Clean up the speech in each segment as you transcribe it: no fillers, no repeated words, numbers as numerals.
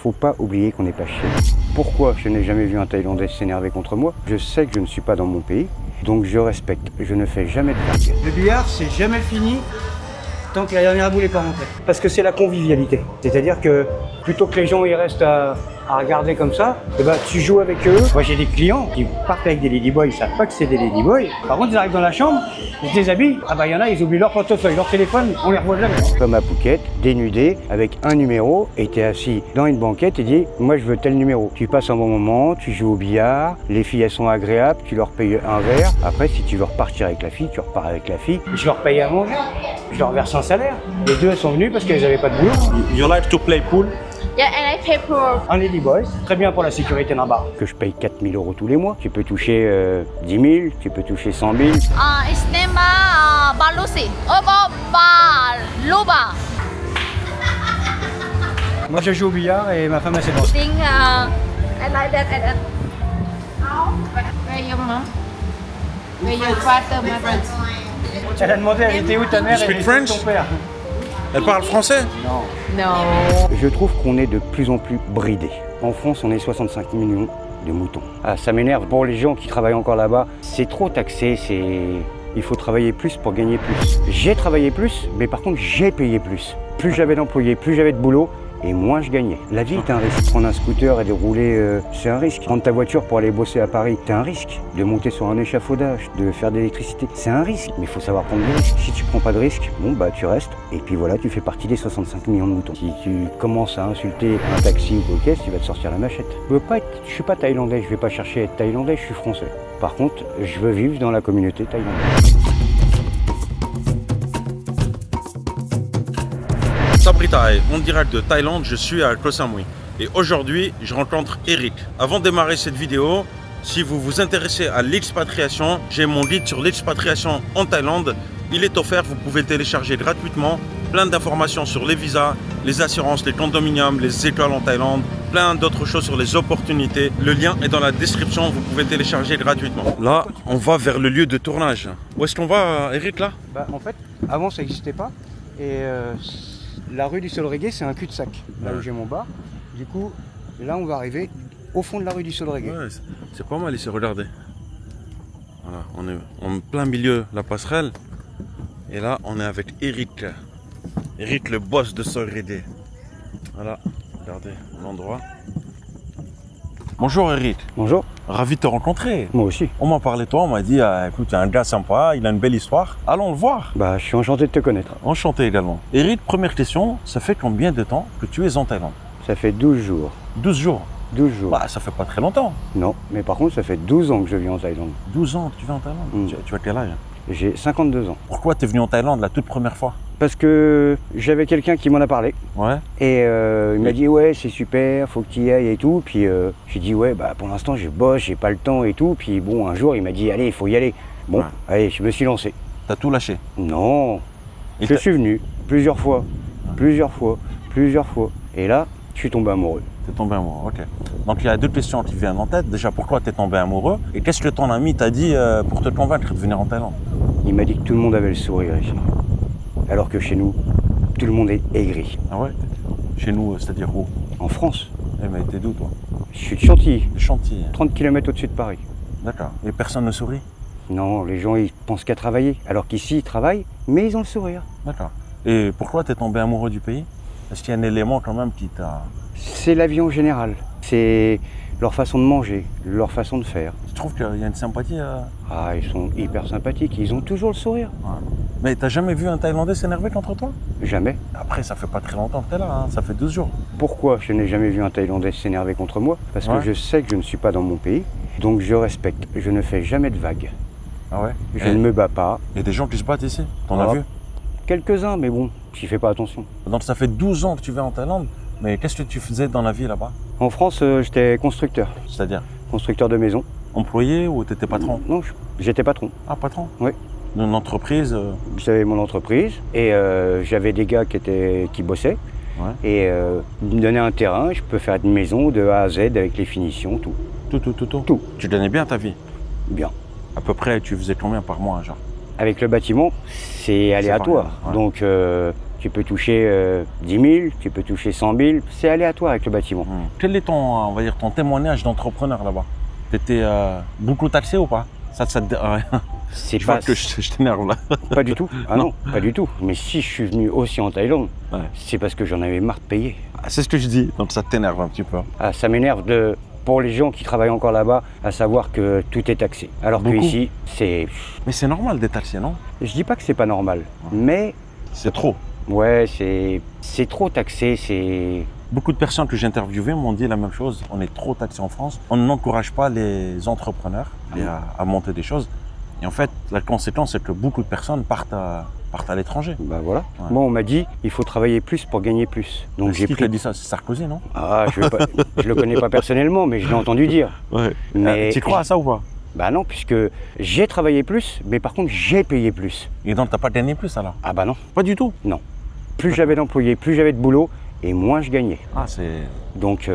faut pas oublier qu'on n'est pas chez nous. Pourquoi je n'ai jamais vu un Thaïlandais s'énerver contre moi? Je sais que je ne suis pas dans mon pays, donc je respecte. Je ne fais jamais de vagues. Le billard, c'est jamais fini tant que la dernière boule n'est pas rentrée. Parce que c'est la convivialité. C'est-à-dire que plutôt que les gens ils restent à regarder comme ça, et ben, tu joues avec eux. Moi j'ai des clients qui partent avec des ladyboys, ils savent pas que c'est des ladyboys. Par contre ils arrivent dans la chambre, ils se déshabillent. Ah bah il y en a, ils oublient leur portefeuille, leur téléphone, on les revoit jamais. Comme à Phuket, dénudé, avec un numéro, et t'es assis dans une banquette et dis moi je veux tel numéro. Tu passes un bon moment, tu joues au billard, les filles elles sont agréables, tu leur payes un verre. Après si tu veux repartir avec la fille, tu repars avec la fille. Je leur paye à manger, je leur verse un salaire. Les deux elles sont venues parce qu'elles n'avaient pas de boulot. You like to play pool? Yeah, and I pay for. Un ladyboy, très bien pour la sécurité d'un bar. Que je paye 4 000 € tous les mois. Tu peux toucher 10 000, tu peux toucher 100 000. It's name Balusi. Luba. Moi je joue au billard et ma femme elle sait danser. Think I like that and that. Where your mom? Where your father, mother? Elle a demandé elle était où ta mère Speak et French? ton père. Elle parle français? Non. No. Je trouve qu'on est de plus en plus bridé. En France, on est 65 millions de moutons. Ah, ça m'énerve. Pour les gens qui travaillent encore là-bas, c'est trop taxé, il faut travailler plus pour gagner plus. J'ai travaillé plus, mais par contre, j'ai payé plus. Plus j'avais d'employés, plus j'avais de boulot, et moins je gagnais. La vie est un risque. Prendre un scooter et de rouler, c'est un risque. Prendre ta voiture pour aller bosser à Paris, c'est un risque. De monter sur un échafaudage, de faire de l'électricité, c'est un risque. Mais il faut savoir prendre des risques. Si tu prends pas de risque, bon bah tu restes. Et puis voilà, tu fais partie des 65 millions de moutons. Si tu commences à insulter un taxi ou quoi, tu vas te sortir la machette. Je suis pas thaïlandais, je vais pas chercher à être thaïlandais, je suis français. Par contre, je veux vivre dans la communauté thaïlandaise. Sabritai, en direct de Thaïlande, je suis à Koh Samui. Et aujourd'hui, je rencontre Eric. Avant de démarrer cette vidéo, si vous vous intéressez à l'expatriation, j'ai mon guide sur l'expatriation en Thaïlande. Il est offert, vous pouvez le télécharger gratuitement. Plein d'informations sur les visas, les assurances, les condominiums, les écoles en Thaïlande, plein d'autres choses sur les opportunités. Le lien est dans la description, vous pouvez le télécharger gratuitement. Là, on va vers le lieu de tournage. Où est-ce qu'on va, Eric, là? Bah, en fait, avant ça n'existait pas. Et la rue du Solreggae, c'est un cul-de-sac, là où j'ai mon bar. Du coup, là, on va arriver au fond de la rue du Solreggae. Ouais, c'est pas mal ici, regardez. Voilà, on est en plein milieu de la passerelle. Et là, on est avec Eric. Eric, le boss de Solreggae. Voilà, regardez l'endroit. Bonjour Eric. Bonjour. Ravi de te rencontrer. Moi aussi. On m'a parlé de toi, on m'a dit, écoute, il y a un gars sympa, il a une belle histoire. Allons le voir. Bah, je suis enchanté de te connaître. Enchanté également. Eric, première question, ça fait combien de temps que tu es en Thaïlande? Ça fait 12 jours. 12 jours. 12 jours. Bah, ça fait pas très longtemps. Non, mais par contre, ça fait 12 ans que je vis en Thaïlande. 12 ans que tu vis en Thaïlande. Tu as quel âge? J'ai 52 ans. Pourquoi tu es venu en Thaïlande la toute première fois? Parce que j'avais quelqu'un qui m'en a parlé. Ouais. Et il m'a dit ouais c'est super, faut que tu y ailles et tout. Puis j'ai dit ouais bah pour l'instant je bosse, j'ai pas le temps et tout. Puis bon un jour il m'a dit allez il faut y aller. Bon Ouais. allez je me suis lancé. T'as tout lâché? Non, Et je suis venu plusieurs fois. Et là je suis tombé amoureux. T'es tombé amoureux, ok. Donc il y a deux questions qui viennent en tête. Déjà pourquoi t'es tombé amoureux? Et qu'est-ce que ton ami t'a dit pour te convaincre de venir en Thaïlande? Il m'a dit que tout le monde avait le sourire ici. Alors que chez nous, tout le monde est aigri. Ah ouais? Chez nous, c'est-à-dire où? En France, Eh mais t'es d'où toi? je suis de Chantilly, De Chantilly. 30 km au-dessus de Paris. D'accord. Et personne ne sourit? Non, les gens ils pensent qu'à travailler. Alors qu'ici ils travaillent, mais ils ont le sourire. D'accord. Et pourquoi t'es tombé amoureux du pays? Est-ce qu'il y a un élément quand même qui t'a... C'est la vie en général. C'est leur façon de manger, leur façon de faire. Tu trouves qu'il y a une sympathie Ah, ils sont hyper sympathiques, ils ont toujours le sourire. Ouais. Mais t'as jamais vu un Thaïlandais s'énerver contre toi? Jamais. Après, ça fait pas très longtemps que t'es là, hein. Ça fait 12 jours. Pourquoi je n'ai jamais vu un Thaïlandais s'énerver contre moi? Parce que Ouais. je sais que je ne suis pas dans mon pays, donc je respecte. Je ne fais jamais de vagues. Ah ouais? Je ne me bats pas. Il y a des gens qui se battent ici, t'en Ah. as vu? Quelques-uns, mais bon, j'y fais pas attention. Donc ça fait 12 ans que tu vas en Thaïlande, mais qu'est-ce que tu faisais dans la vie là-bas? En France, j'étais constructeur. C'est-à-dire Constructeur de maison. employé ou t'étais patron? Non, j'étais patron. Ah, patron? Oui. D'une entreprise J'avais mon entreprise et j'avais des gars qui bossaient. Ouais. Et ils me donnaient un terrain, je peux faire une maison de A à Z avec les finitions, tout. Tout. Tu gagnais bien ta vie? Bien. À peu près, tu faisais combien par mois, genre? Avec le bâtiment, c'est aléatoire. variable, ouais. Donc Tu peux toucher 10 000, tu peux toucher 100 000, c'est aléatoire avec le bâtiment. Quel est ton, on va dire, ton témoignage d'entrepreneur là-bas? Tu étais beaucoup taxé ou pas? Ça C'est je pas vois que je t'énerve là. Pas du tout. Ah non, pas du tout. Mais si je suis venu aussi en Thaïlande, Ouais. c'est parce que j'en avais marre de payer. Ah, c'est ce que je dis, donc ça t'énerve un petit peu. Ah, ça m'énerve pour les gens qui travaillent encore là-bas, à savoir que tout est taxé. Alors que Beaucoup. ici, c'est... Mais c'est normal d'être taxé, non? Je dis pas que c'est pas normal, mais C'est trop. ouais, c'est trop taxé, c'est... Beaucoup de personnes que j'ai interviewées m'ont dit la même chose. On est trop taxé en France. On n'encourage pas les entrepreneurs à monter des choses. Et en fait, la conséquence, c'est que beaucoup de personnes partent à l'étranger. Bah voilà. Ouais. Moi, on m'a dit, il faut travailler plus pour gagner plus. Donc j'ai Qui pris... t'a dit ça? C'est Sarkozy, non? Ah, je le connais pas personnellement, mais je l'ai entendu dire. Ouais. Mais- Tu crois à ça ou pas? Bah non, puisque j'ai travaillé plus, mais par contre, j'ai payé plus. Et donc, t'as pas gagné plus alors? Ah bah non, Pas du tout. non. Plus j'avais d'employés, plus j'avais de boulot, et moins je gagnais. Ah, c'est... Donc,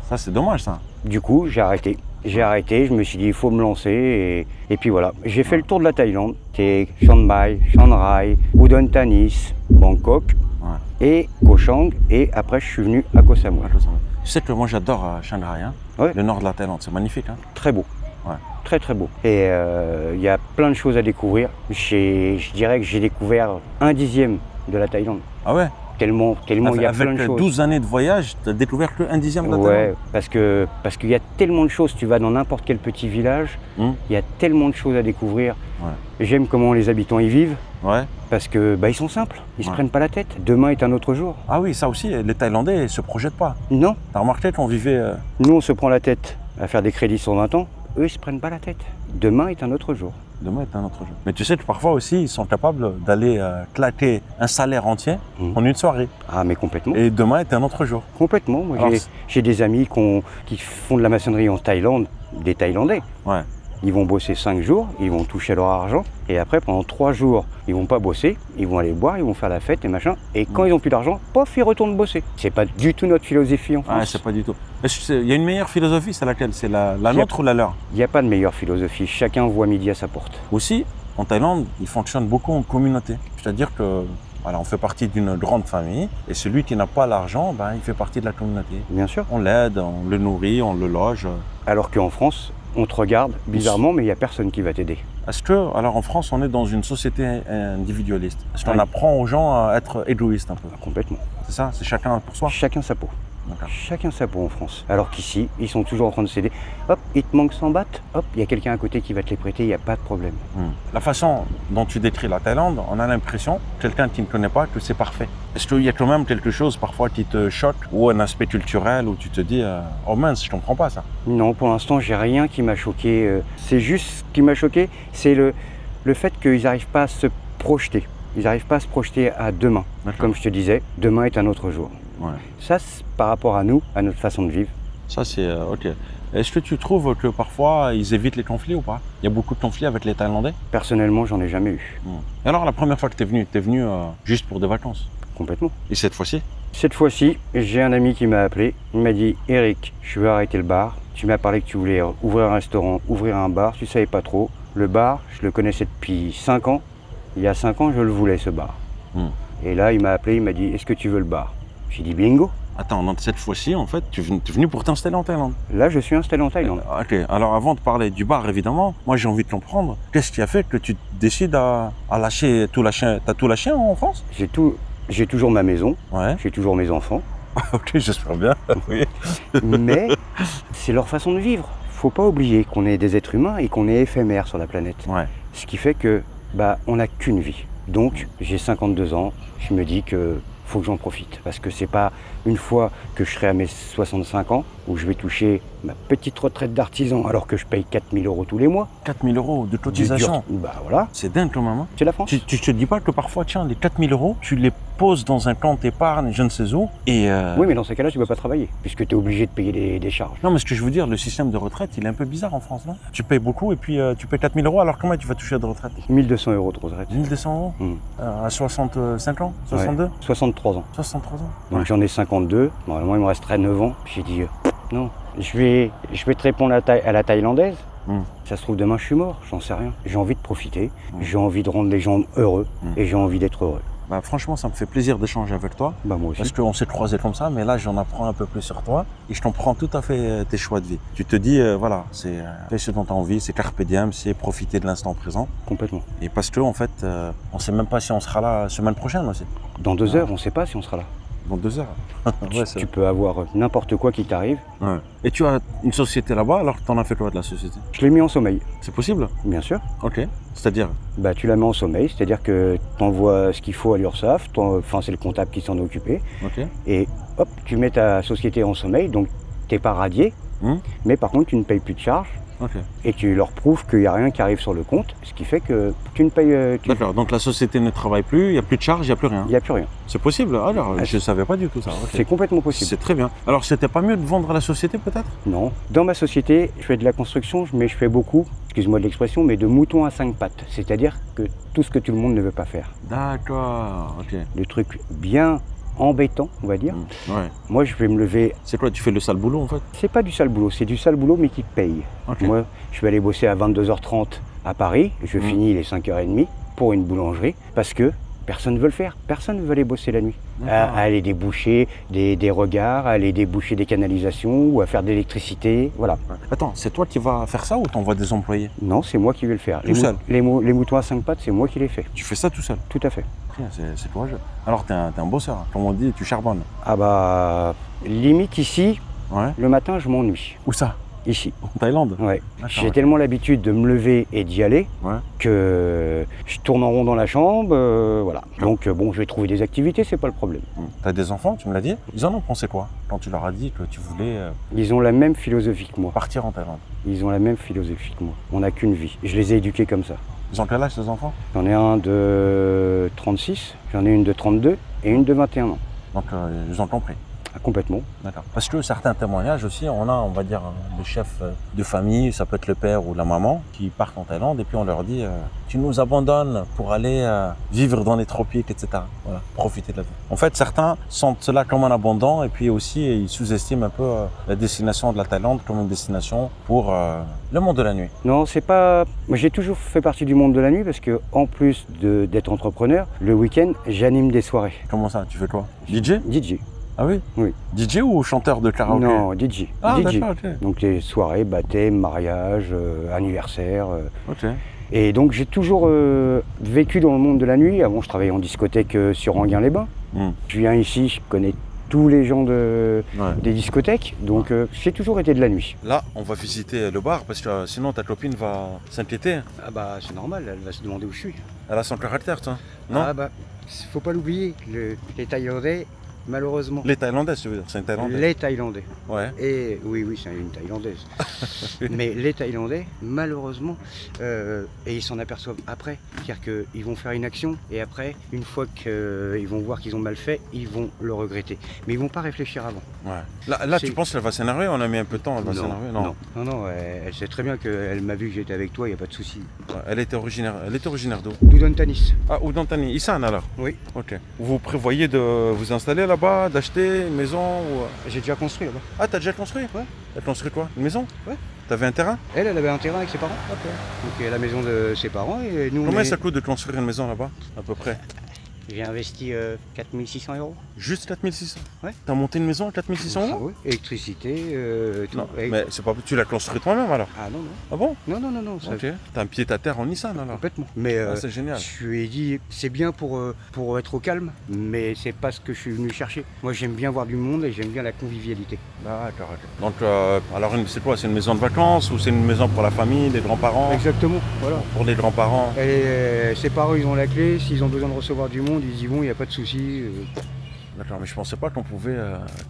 Ça, c'est dommage, ça. du coup, j'ai arrêté. J'ai arrêté, je me suis dit, il faut me lancer, et puis voilà. J'ai fait le tour de la Thaïlande. C'était Chiang Mai, Chiang Rai, Udon Thani, Bangkok, Ouais. et Koh Chang, et après, je suis venu à Koh Samui. Tu sais que moi, j'adore Chiang Rai, hein. Ouais. Le nord de la Thaïlande, c'est magnifique, hein. Très beau. Ouais. Très très beau. Et il y a plein de choses à découvrir. Je dirais que j'ai découvert 1/10 de la Thaïlande. Ah ouais? Tellement il y a plein de Avec choses. 12 années de voyage, tu as découvert que 1/10 de la Ouais, Thaïlande. parce qu'il y a tellement de choses. Tu vas dans n'importe quel petit village, il y a tellement de choses à découvrir. Ouais. J'aime comment les habitants y vivent, Ouais. parce que ils sont simples. Ils se Ouais. prennent pas la tête. Demain est un autre jour. Ah oui, ça aussi, les Thaïlandais ne se projettent pas. Non, T'as remarqué qu'on vivait... nous on se prend la tête à faire des crédits sur 20 ans. Eux ils se prennent pas la tête. Demain est un autre jour. Demain est un autre jour. Mais tu sais que parfois aussi, ils sont capables d'aller claquer un salaire entier en une soirée. Ah mais complètement. Et demain est un autre jour. Complètement. Moi, Alors, j'ai des amis qui font de la maçonnerie en Thaïlande, des Thaïlandais. Ouais. Ils vont bosser 5 jours, ils vont toucher leur argent, et après pendant 3 jours, ils vont pas bosser, ils vont aller boire, ils vont faire la fête et machin, et quand ils ont plus d'argent, pof, ils retournent bosser. C'est pas du tout notre philosophie en Ah, France. c'est pas du tout. Il y a une meilleure philosophie, c'est laquelle? C'est la nôtre ou la leur? Il n'y a pas de meilleure philosophie, chacun voit midi à sa porte. Aussi, en Thaïlande, ils fonctionnent beaucoup en communauté. C'est-à-dire que voilà, on fait partie d'une grande famille, et celui qui n'a pas l'argent, il fait partie de la communauté. Bien sûr. On l'aide, on le nourrit, on le loge. Alors qu'en France, on te regarde bizarrement, mais il n'y a personne qui va t'aider. Est-ce que, alors en France, on est dans une société individualiste? Est-ce qu'on Oui. apprend aux gens à être égoïstes un peu? Complètement. C'est ça? C'est chacun pour soi? Chacun sa peau. D'accord. Chacun sa peau en France. Alors qu'ici, ils sont toujours en train de s'aider. Hop, il te manque 100 bahts, hop, il y a quelqu'un à côté qui va te les prêter, il n'y a pas de problème. La façon dont tu décris la Thaïlande, on a l'impression, quelqu'un qui ne connaît pas, que c'est parfait. Est-ce qu'il y a quand même quelque chose parfois qui te choque, ou un aspect culturel où tu te dis oh mince, je comprends pas ça? Non, pour l'instant, j'ai rien qui m'a choqué. C'est juste ce qui m'a choqué, c'est le fait qu'ils n'arrivent pas à se projeter. Ils n'arrivent pas à se projeter à demain. D'accord. Comme je te disais, demain est un autre jour. Ouais. Ça, c'est par rapport à nous, à notre façon de vivre. Ça c'est ok. Est-ce que tu trouves que parfois ils évitent les conflits ou pas? Il y a beaucoup de conflits avec les Thaïlandais? Personnellement, j'en ai jamais eu. Et alors la première fois que tu es venu juste pour des vacances? Complètement. Et cette fois-ci? Cette fois-ci, j'ai un ami qui m'a appelé. Il m'a dit « Eric, je veux arrêter le bar. Tu m'as parlé que tu voulais ouvrir un restaurant, ouvrir un bar. Tu savais pas trop. Le bar, je le connaissais depuis 5 ans. Il y a 5 ans, je le voulais, ce bar. Et là, il m'a appelé, il m'a dit « Est-ce que tu veux le bar ?» J'ai dit « Bingo !» Attends, donc cette fois-ci, en fait, tu es venu pour t'installer en Thaïlande? Là, je suis installé en Thaïlande. Ok, alors avant de parler du bar, évidemment, moi j'ai envie de comprendre, qu'est-ce qui a fait que tu décides à lâcher tout lâcher? T'as tout lâché en France? J'ai toujours ma maison, Ouais. j'ai toujours mes enfants, Ok, j'espère bien. Oui. mais c'est leur façon de vivre. Faut pas oublier qu'on est des êtres humains et qu'on est éphémère sur la planète. Ouais. Ce qui fait que, on n'a qu'une vie. Donc, j'ai 52 ans, je me dis que faut que j'en profite. Parce que c'est pas une fois que je serai à mes 65 ans où je vais toucher ma petite retraite d'artisan alors que je paye 4 000 € tous les mois. 4 000 € de cotisation. Voilà, C'est dingue quand même. Hein. c'est la France. Tu te dis pas que parfois, tiens, les 4 000 €, tu les poses dans un compte épargne, je ne sais où, et... Oui, mais dans ces cas-là, tu ne peux pas travailler, puisque tu es obligé de payer des charges. Non, mais ce que je veux dire, le système de retraite, il est un peu bizarre en France, non? Tu payes beaucoup et puis tu payes 4 000 €, alors comment tu vas toucher de retraite? 1 200 € de retraite. 1 200 €? À 65 ans? 62? Ouais, 63 ans. 63 ans. Donc j'en ai 52, normalement il me resterait 9 ans. J'ai dit, non, je vais te répondre à la thaïlandaise. Ça se trouve demain je suis mort, j'en sais rien. J'ai envie de profiter, j'ai envie de rendre les gens heureux et j'ai envie d'être heureux. Bah, franchement, ça me fait plaisir d'échanger avec toi. Bah moi aussi. Parce qu'on s'est croisés comme ça, mais là, j'en apprends un peu plus sur toi. Et je comprends tout à fait tes choix de vie. Tu te dis, voilà, c'est fais ce dont tu as envie, c'est carpe diem, c'est profiter de l'instant présent. Complètement. Et parce que, en fait, on sait même pas si on sera là la semaine prochaine aussi. Dans 2 heures, on ne sait pas si on sera là. Dans 2 heures. Ouais, Tu peux avoir n'importe quoi qui t'arrive. ouais. Et tu as une société là-bas, alors t'en as fait quoi de la société? Je l'ai mis en sommeil, C'est possible? bien sûr. Ok. C'est-à-dire? Bah, tu la mets en sommeil, c'est-à-dire que tu envoies ce qu'il faut à l'URSSAF, enfin c'est le comptable qui s'en est occupé, Ok. et hop, tu mets ta société en sommeil, donc tu n'es pas radié, mais par contre tu ne payes plus de charges, Ok. et tu leur prouves qu'il n'y a rien qui arrive sur le compte, ce qui fait que tu ne payes... D'accord, donc la société ne travaille plus, il n'y a plus de charge, il n'y a plus rien. Il n'y a plus rien. C'est possible? Alors, Ah, je ne savais pas du tout ça. Ok. C'est complètement possible. C'est très bien. Alors, c'était pas mieux de vendre la société peut-être? Non. Dans ma société, je fais de la construction, mais je fais beaucoup, excuse-moi de l'expression, mais de moutons à 5 pattes. C'est-à-dire que tout ce que tout le monde ne veut pas faire. D'accord, ok. Des trucs bien embêtants, on va dire. Ouais. Moi, je vais me lever... C'est quoi, tu fais le sale boulot en fait? C'est pas du sale boulot, c'est du sale boulot, mais qui te paye. Ok. Moi, je vais aller bosser à 22h30 à Paris, je finis il est 5h30 pour une boulangerie, parce que personne ne veut le faire, personne ne veut aller bosser la nuit. À aller déboucher des regards, à aller déboucher des canalisations ou à faire de l'électricité, voilà. Attends, c'est toi qui vas faire ça ou t'envoies des employés? Non, c'est moi qui vais le faire. Tout seul? Les moutons à 5 pattes, c'est moi qui les fais. Tu fais ça tout seul? Tout à fait. Tiens, c'est courageux. Alors, t'es un bosseur, hein. Comme on dit, tu charbonnes. Ah bah, limite ici, Ouais. le matin, je m'ennuie. Où ça? Ici, En Thaïlande? ouais. D'accord, J'ai ok. tellement l'habitude de me lever et d'y aller Ouais. que je tourne en rond dans la chambre, voilà. Donc bon, je vais trouver des activités, c'est pas le problème. T'as des enfants, tu me l'as dit? Ils en ont pensé quoi quand tu leur as dit que tu voulais Ils ont la même philosophie que moi. partir en Thaïlande? Ils ont la même philosophie que moi. On n'a qu'une vie. Je les ai éduqués comme ça. Ils ont quel âge ces enfants? J'en ai un de 36, j'en ai une de 32 et une de 21 ans. Donc ils ont compris. Ah, complètement. D'accord. Parce que certains témoignages aussi, on va dire, des chefs de famille, ça peut être le père ou la maman, qui partent en Thaïlande et puis on leur dit tu nous abandonnes pour aller vivre dans les tropiques, etc. Voilà, profiter de la vie. En fait, certains sentent cela comme un abandon et puis aussi ils sous-estiment un peu la destination de la Thaïlande comme une destination pour le monde de la nuit. Non, c'est pas... Moi, j'ai toujours fait partie du monde de la nuit parce que, en plus d'être entrepreneur, le week-end, j'anime des soirées. Comment ça? Tu fais quoi? DJ? DJ. Ah oui? Oui. DJ ou chanteur de karaoké? Non, DJ. Ah DJ. d'accord, ok. Donc les soirées, baptême, mariage, anniversaire. Ok. Et donc j'ai toujours vécu dans le monde de la nuit. Avant, je travaillais en discothèque sur Enghien-les-Bains. Je viens ici, je connais tous les gens des discothèques. Donc j'ai toujours été de la nuit. Là, on va visiter le bar parce que sinon ta copine va s'inquiéter. Ah bah c'est normal, elle va se demander où je suis. Elle a son caractère, toi. Non? Ah bah, faut pas l'oublier, les Thaïlandais, malheureusement. Les Thaïlandais, tu veux dire? C'est une Thaïlandaise? Les Thaïlandais. Ouais. Et oui, c'est une Thaïlandaise. Mais les Thaïlandais, malheureusement, et ils s'en aperçoivent après. C'est-à-dire qu'ils vont faire une action et après, une fois qu'ils vont voir qu'ils ont mal fait, ils vont le regretter. Mais ils vont pas réfléchir avant. Ouais. Là tu penses qu'elle va s'énerver? On a mis un peu de temps, elle va s'énerver? Non, elle sait très bien qu'elle m'a vu que j'étais avec toi, il n'y a pas de souci. Ouais, elle était originaire d'où? Doudon Tanis. Ah, ou d'Antani. Isan alors? Oui. Ok. Vous prévoyez de vous installer là-bas, d'acheter une maison ou... J'ai déjà construit là-bas. Ah, t'as déjà construit? Ouais. T'as construit quoi? Une maison? Ouais. T'avais un terrain? Elle avait un terrain avec ses parents. Ok. Donc la maison de ses parents et nous... Combien ça coûte de construire une maison là-bas, à peu près? J'ai investi 4600 €. Juste 4600? Ouais. T'as monté une maison à 4600 Ah €? oui, électricité, tout. Non, mais c'est pas... tu l'as construit toi-même alors? Ah non, non. Ah bon? Non, ça Ok. T'as un pied à terre en Nissan alors? complètement. Mais C'est génial. je lui ai dit, c'est bien pour être au calme, mais c'est pas ce que je suis venu chercher. Moi, j'aime bien voir du monde et j'aime bien la convivialité. D'accord, ok. Donc, alors c'est quoi? C'est une maison de vacances ou c'est une maison pour la famille, les grands-parents? Exactement, voilà. Pour les grands-parents? Et ses parents, ils ont la clé. S'ils ont besoin de recevoir du monde, ils y vont, il n'y a pas de souci. D'accord, mais je pensais pas qu'on pouvait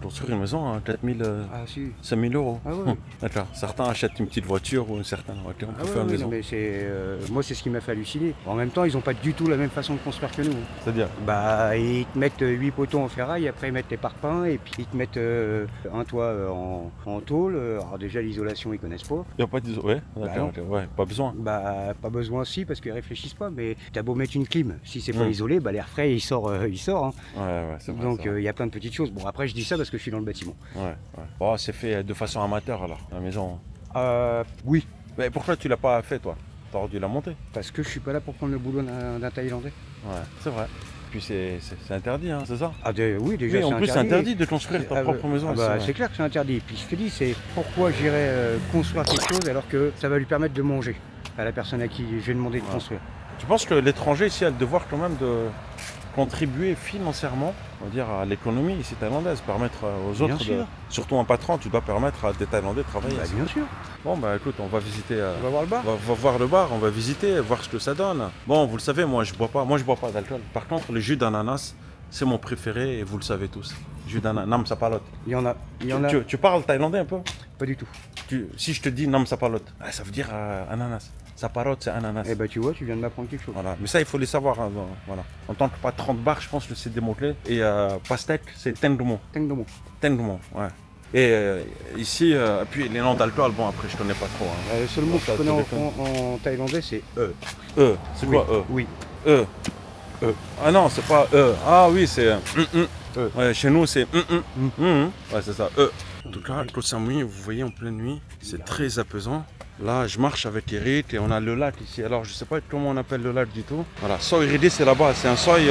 construire une maison à 4000, Ah si. 5000 €. Ah ouais. D'accord. Certains achètent une petite voiture ou une certaine voiture pour faire une maison. Non, mais moi, c'est ce qui m'a fait halluciner. En même temps, ils n'ont pas du tout la même façon de construire que nous. C'est-à-dire? Bah, ils te mettent 8 poteaux en ferraille, après ils mettent les parpaings, et puis ils te mettent un toit en tôle. Alors déjà, l'isolation, ils connaissent pas. Il n'y a pas d'iso... Ouais, d'accord, non. ok. Ouais, pas besoin. Bah, pas besoin si, parce qu'ils réfléchissent pas, mais t'as beau mettre une clim, si c'est pas Mm. isolé, bah l'air frais, il sort. Hein. Ouais, c'est vrai. Donc c'est vrai. il y a plein de petites choses. Bon, après, je dis ça parce que je suis dans le bâtiment. Ouais. Oh, c'est fait de façon amateur alors, la maison. Oui, Mais pourquoi tu l'as pas fait toi? T'aurais dû la monter. parce que je suis pas là pour prendre le boulot d'un Thaïlandais. Ouais, c'est vrai. puis c'est interdit, hein, c'est ça? Ah oui, déjà oui, en plus c'est interdit de construire ta propre maison. C'est clair que c'est interdit. Puis je te dis, c'est pourquoi j'irais construire quelque chose alors que ça va lui permettre de manger à la personne à qui je vais demander de construire. Tu penses que l'étranger ici a le devoir quand même de contribuer financièrement, on va dire, à l'économie ici thaïlandaise, permettre aux autres, surtout un patron, tu dois permettre à des Thaïlandais de travailler. Bah, bien sûr. Bon bah écoute, on va visiter. On va voir le bar. On va voir le bar, on va visiter, voir ce que ça donne. Bon, vous le savez, moi je bois pas d'alcool. Par contre, le jus d'ananas, c'est mon préféré et vous le savez tous. Jus d'ananas, nam sapalot. Il y en a. Tu parles thaïlandais un peu? Pas du tout. Si je te dis nam sapalot, ça veut dire ananas. Sapalot, c'est ananas. Eh bah tu vois, tu viens de m'apprendre quelque chose. Voilà, mais ça il faut les savoir. Hein, voilà. En tant que patron de bar, je pense que c'est des mots-clés. Et pastèque, c'est tengdomo. Tengdomo. Tengdomo, ouais. Et ici, puis les noms d'alcool, bon après je connais pas trop. Hein. Le seul mot que je connais en thaïlandais c'est E. E, c'est quoi E? Oui. E. E. Ah non, c'est pas E. Ah oui, c'est E. Ouais, chez nous c'est Ouais, c'est ça, E. En tout cas, Koh Samui, vous voyez en pleine nuit, c'est très apaisant. Là, je marche avec Eric et on a le lac ici. Alors, je sais pas comment on appelle le lac du tout. Voilà, Soi Iridi, c'est là-bas. C'est un seuil.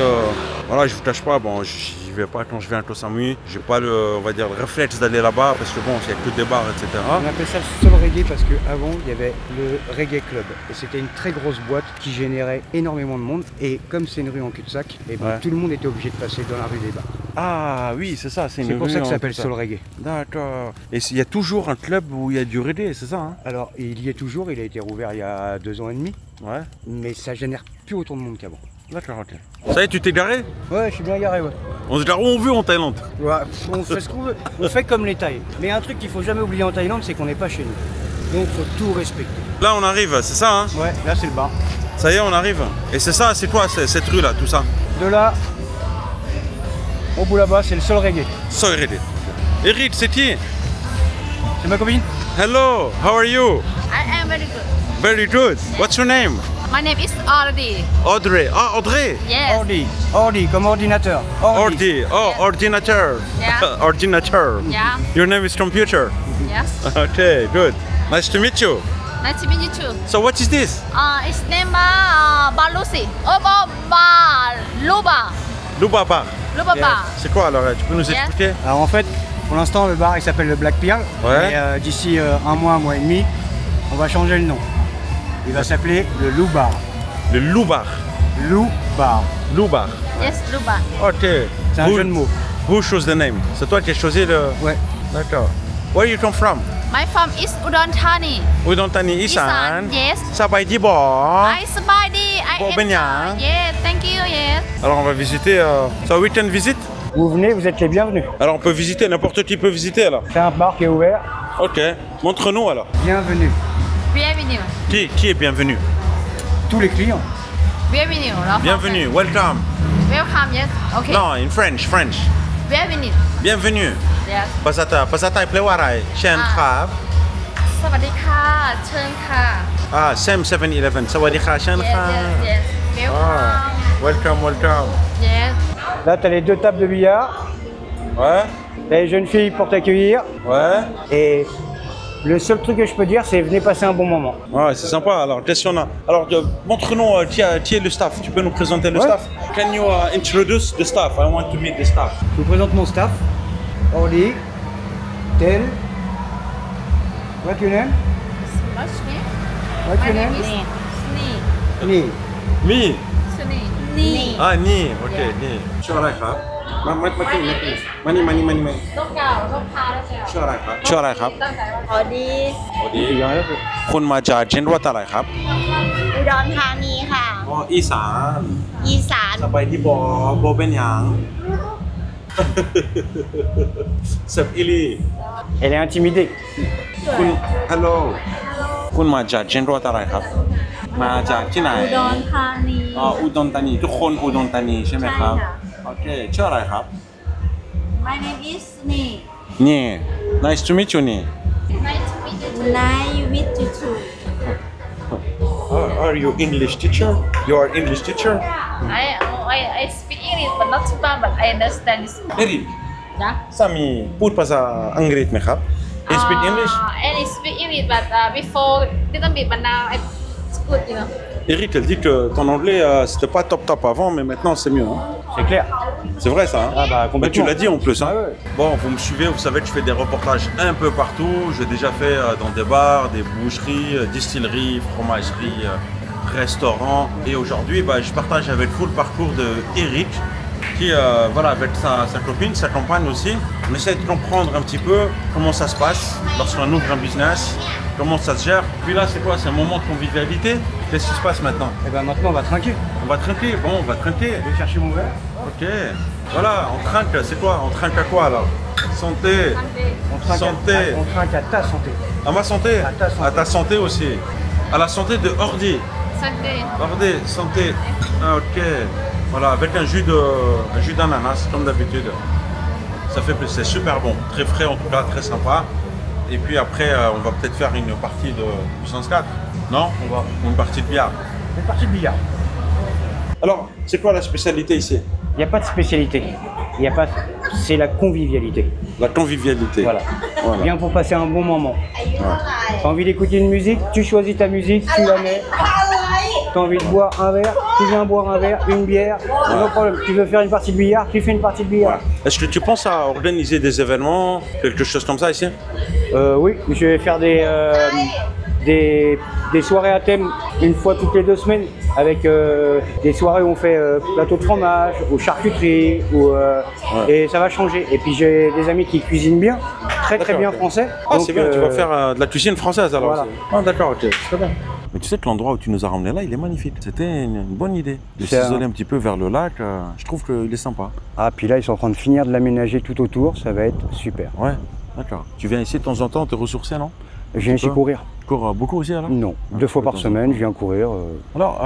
Voilà, je vous cache pas. Bon, j'y vais pas quand je viens à Koh Samui. J'ai pas on va dire, le réflexe d'aller là-bas parce que bon, il y a que des bars, etc. On appelle ça le Sol Reggae parce qu'avant, il y avait le Reggae Club. Et c'était une très grosse boîte qui générait énormément de monde. Et comme c'est une rue en cul-de-sac, et ben, tout le monde était obligé de passer dans la rue des bars. Ah oui, c'est ça. C'est pour ça que ça s'appelle Sol Reggae. D'accord. Et il y a toujours un club où il y a du reggae, c'est ça, hein? Alors, il y est toujours, il a été rouvert il y a 2 ans et demi. Ouais. Mais ça génère plus autant de monde qu'avant. D'accord, ok. Ça y est, tu t'es garé? Ouais, je suis bien garé, ouais. On se gare où on veut en Thaïlande? Ouais, on fait ce qu'on veut. On fait comme les Thaïs. Mais un truc qu'il faut jamais oublier en Thaïlande, c'est qu'on n'est pas chez nous. Donc, faut tout respecter. Là, on arrive, c'est ça, hein? Ouais, là, c'est le bar. Ça y est, on arrive. Et c'est ça, c'est quoi cette rue-là, tout ça? De là, au bout là-bas, c'est le Sol Reggae. Sol Reggae. Eric, c'est qui? C'est ma copine. Hello, how are you? I am very good. Very good. What's your name? My name is Audrey. Audrey. Ah, Audrey. Yes. Ordi, comme ordinateur. Ordi. Oh, Yeah. ordinateur. Yeah. Ordinateur. Yeah. Your name is computer. Yes. Okay, good. Nice to meet you. Nice to meet you too. So what is this? It's name Balusi. Luba. Luba Bar. Luba Bar. C'est quoi alors? Tu peux nous Yeah. expliquer? Alors en fait, pour l'instant, le bar il s'appelle le Black Pearl. Ouais. Et d'ici un mois et demi, on va changer le nom. Il va s'appeler le Lou Bar. Le Lou Bar. Lou Bar. Lou Bar. Yes, Luba. Ok. C'est un jeu de mots. Who chose the name? C'est toi qui as choisi le... Ouais. D'accord. Where you come from? My from is Udon Thani. Udon Thani, Isan. Yes. สบายดีบ่ I Sabadi. I Bo ben yang. Yes, thank you. Yes. Alors on va visiter. So we can visit. Vous venez, vous êtes les bienvenus. Alors on peut visiter, n'importe qui peut visiter alors. C'est un bar qui est ouvert. Ok. Montre-nous alors. Bienvenue. Bienvenue. Qui est bienvenu? Tous les clients. Bienvenue. Bienvenue. Welcome. Welcome. Yes. Okay. Non, in French. Bienvenue. Bienvenue. Yes. ภาษาไทยแปลว่าอะไรเชิญครับ สวัสดีค่ะเชิญค่ะ Sam 7-Eleven สวัสดีค่ะเชิญ Yes, ค่ะ yes, yes. Welcome. Yes. Là, tu as les 2 tables de billard. Ouais. T'as les jeunes filles pour t'accueillir. Ouais. Et le seul truc que je peux dire, c'est venez passer un bon moment. Ouais, c'est sympa. Alors, qu'est-ce qu'on a? Alors, montre-nous qui est le staff. Tu peux nous présenter le staff? Can you introduce the staff? I want to meet the staff. Je vous présente mon staff. Orly, Tel. What's your name? What's your name? What's My your name name? is Snee. Ni. Me. Snee. Nee. นี่โอเคนี่ชื่ออะไรครับมานี่ ต้องเก่าต้องพาแล้วจ้ะ ชื่ออะไรครับ ตั้งใจว่าพอดี คุณมาจากจังหวัดอะไรครับ อุดรธานีค่ะ อ๋ออีสาน อีสาน สบายดีบ่เป็นหยังเซฟอิลี Elle est intimidée. คุณฮัลโหลคุณมาจากจังหวัดอะไรครับมาจากที่ไหน อุดรธานี อ๋ออุดรธานีทุกคนอุดรธานีใช่ไหมครับ ใช่ค่ะ โอเคชื่ออะไรครับ My name is Snee นี่ nice to meet you นี่ Nice to meet you. Nice you meet you too Are you English teacher? You are English teacher? I speak English but not too bad but I understand this. เอริก Yeah. สามีพูดภาษาอังกฤษไหมครับ He speak English? And I speak English but before little bit but now it's good, you know. Eric, elle dit que ton anglais c'était pas top avant, mais maintenant c'est mieux. Hein? C'est clair. C'est vrai ça, hein? Ah bah, Mais complètement. tu l'as dit en plus, hein? Ah ouais. Bon, vous me suivez, vous savez que je fais des reportages un peu partout. J'ai déjà fait dans des bars, des boucheries, distilleries, fromageries, restaurants. Et aujourd'hui, bah, je partage avec vous le parcours de Eric, qui, voilà, avec sa copine, sa compagne aussi, on essaie de comprendre un petit peu comment ça se passe lorsqu'on ouvre un business, comment ça se gère. Puis là, c'est quoi? C'est un moment de convivialité. Qu'est-ce qui se passe maintenant? Et ben maintenant, on va trinquer. On va trinquer, bon, on va trinquer. Je vais chercher mon verre. Ok, voilà, on trinque, c'est quoi? On trinque à quoi alors? Santé. On trinque, Santé. on trinque à ta santé. À ma santé? À ta santé. À ta santé aussi. À la santé de Ordi. Sunday. Ordi, santé. Ah, ok. Voilà, avec un jus d'ananas, comme d'habitude. Ça fait plus, c'est super bon. Très frais en tout cas, très sympa. Et puis après, on va peut-être faire une partie de puissance 4. Non? On va. Une partie de billard. Une partie de billard. Alors, c'est quoi la spécialité ici? Il n'y a pas de spécialité. Il n'y a pas. C'est la convivialité. La convivialité. Voilà. Voilà. Bien pour passer un bon moment. T'as envie d'écouter une musique, tu choisis ta musique, tu la mets. T'as envie de boire un verre, tu viens boire un verre, une bière, no problème. Tu veux faire une partie de billard, tu fais une partie de billard. Est-ce que tu penses à organiser des événements, quelque chose comme ça ici? Oui, je vais faire des soirées à thème une fois toutes les 2 semaines avec des soirées où on fait plateau de fromage ou charcuterie et ça va changer. Et puis j'ai des amis qui cuisinent bien, très bien français. Ah, Donc, c'est bien, tu vas faire de la cuisine française alors. Voilà. Aussi. Ah, d'accord, ok, très bien. Mais tu sais que l'endroit où tu nous as ramené là, il est magnifique. C'était une bonne idée de s'isoler un petit peu vers le lac. Je trouve qu'il est sympa. Ah, puis là ils sont en train de finir de l'aménager tout autour, ça va être super. Ouais, d'accord. Tu viens ici de temps en temps te ressourcer, non? Je viens ici courir. Tu cours beaucoup aussi alors? Non, 2 fois par semaine, je viens courir. Alors,